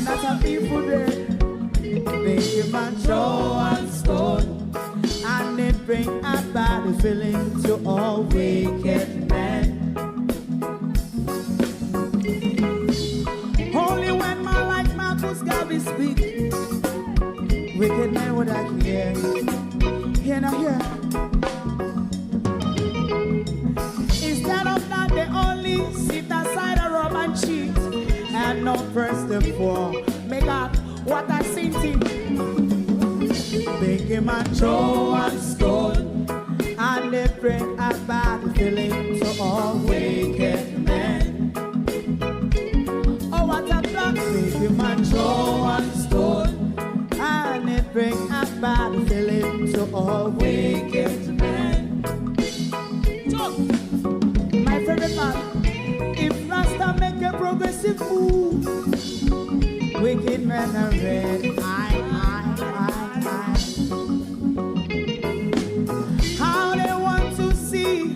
That's a people there. Make him man throw one stone and it bring a bad feeling to all wicked men. Only when man like Marcus Garvey speak, wicked men would I hear. Hear now hear. Instead of that they only sit aside and rob and cheat and not press the poor. Make up what I seen to make him a throw one stone and they bring a bad feeling to all wicked men. Oh, what a plan! Make him a throw one stone and they bring a bad feeling to all wicked men. My favorite part, if Rasta make a progressive move, wicked men are red, how they want to see,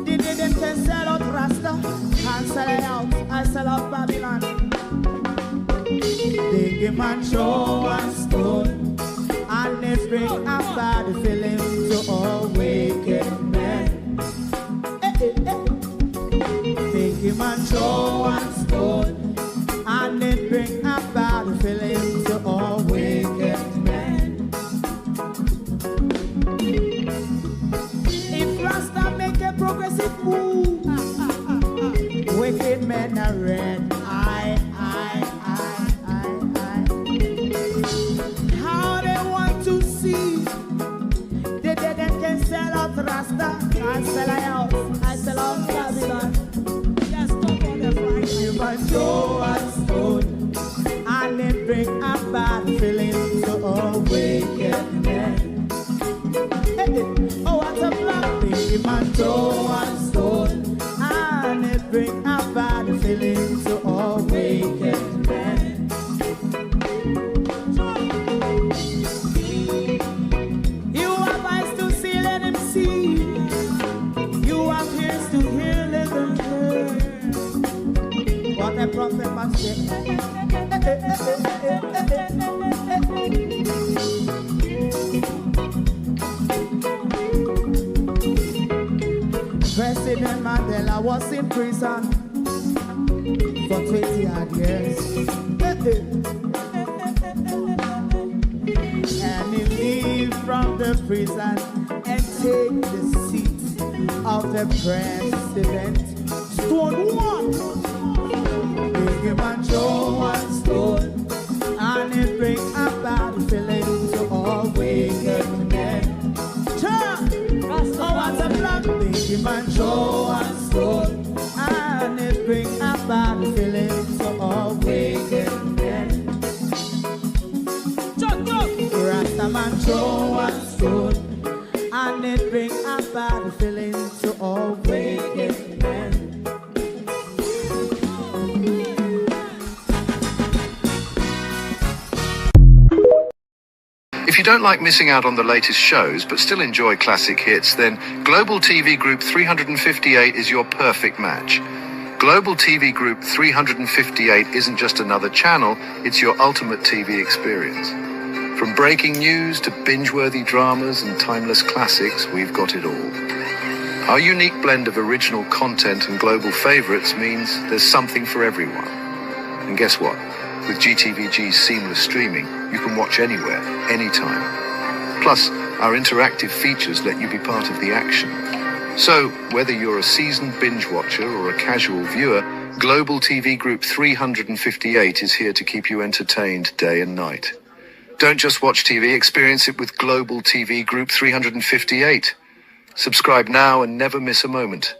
did they them can sell out Rasta and sell it out, I sell out Babylon. They give man throw one stone and they bring a bad feeling to all wicked men. They give man throw one stone and it bring a bad feeling to all wicked men. If Rasta make a progressive move, wicked men are red. How they want to see the dead can sell out Rasta and sell out, I sell out Babylon. Just stop on the Friday. You might throw a stone and it bring a bad feeling to all wicked men. Oh, what a black thing, man, throw one stone and it bring a bad feeling to all wicked men. You have eyes to see, let him see. You have ears to hear, let them hear. What a prophet must say. President Mandela was in prison for 20 odd years. And he leave from the prison and take the seat of the president. Stonewall, Biggie Man Joe and Stone, and it bring about feeling to all wicked men. Oh, what a black Biggie Man Joe and Stone, and it bring about feeling to all wicked men. Rasta Man Joe and Stone, and it bring about feeling to all wicked men. If you don't like missing out on the latest shows but still enjoy classic hits, then Global TV Group 358 is your perfect match. Global TV Group 358 isn't just another channel, it's your ultimate TV experience. From breaking news to binge-worthy dramas and timeless classics, we've got it all. Our unique blend of original content and global favorites means there's something for everyone. And guess what? With GTVG's seamless streaming, you can watch anywhere, anytime. Plus, our interactive features let you be part of the action. So, whether you're a seasoned binge watcher or a casual viewer, Global TV Group 358 is here to keep you entertained day and night. Don't just watch TV, experience it with Global TV Group 358. Subscribe now and never miss a moment.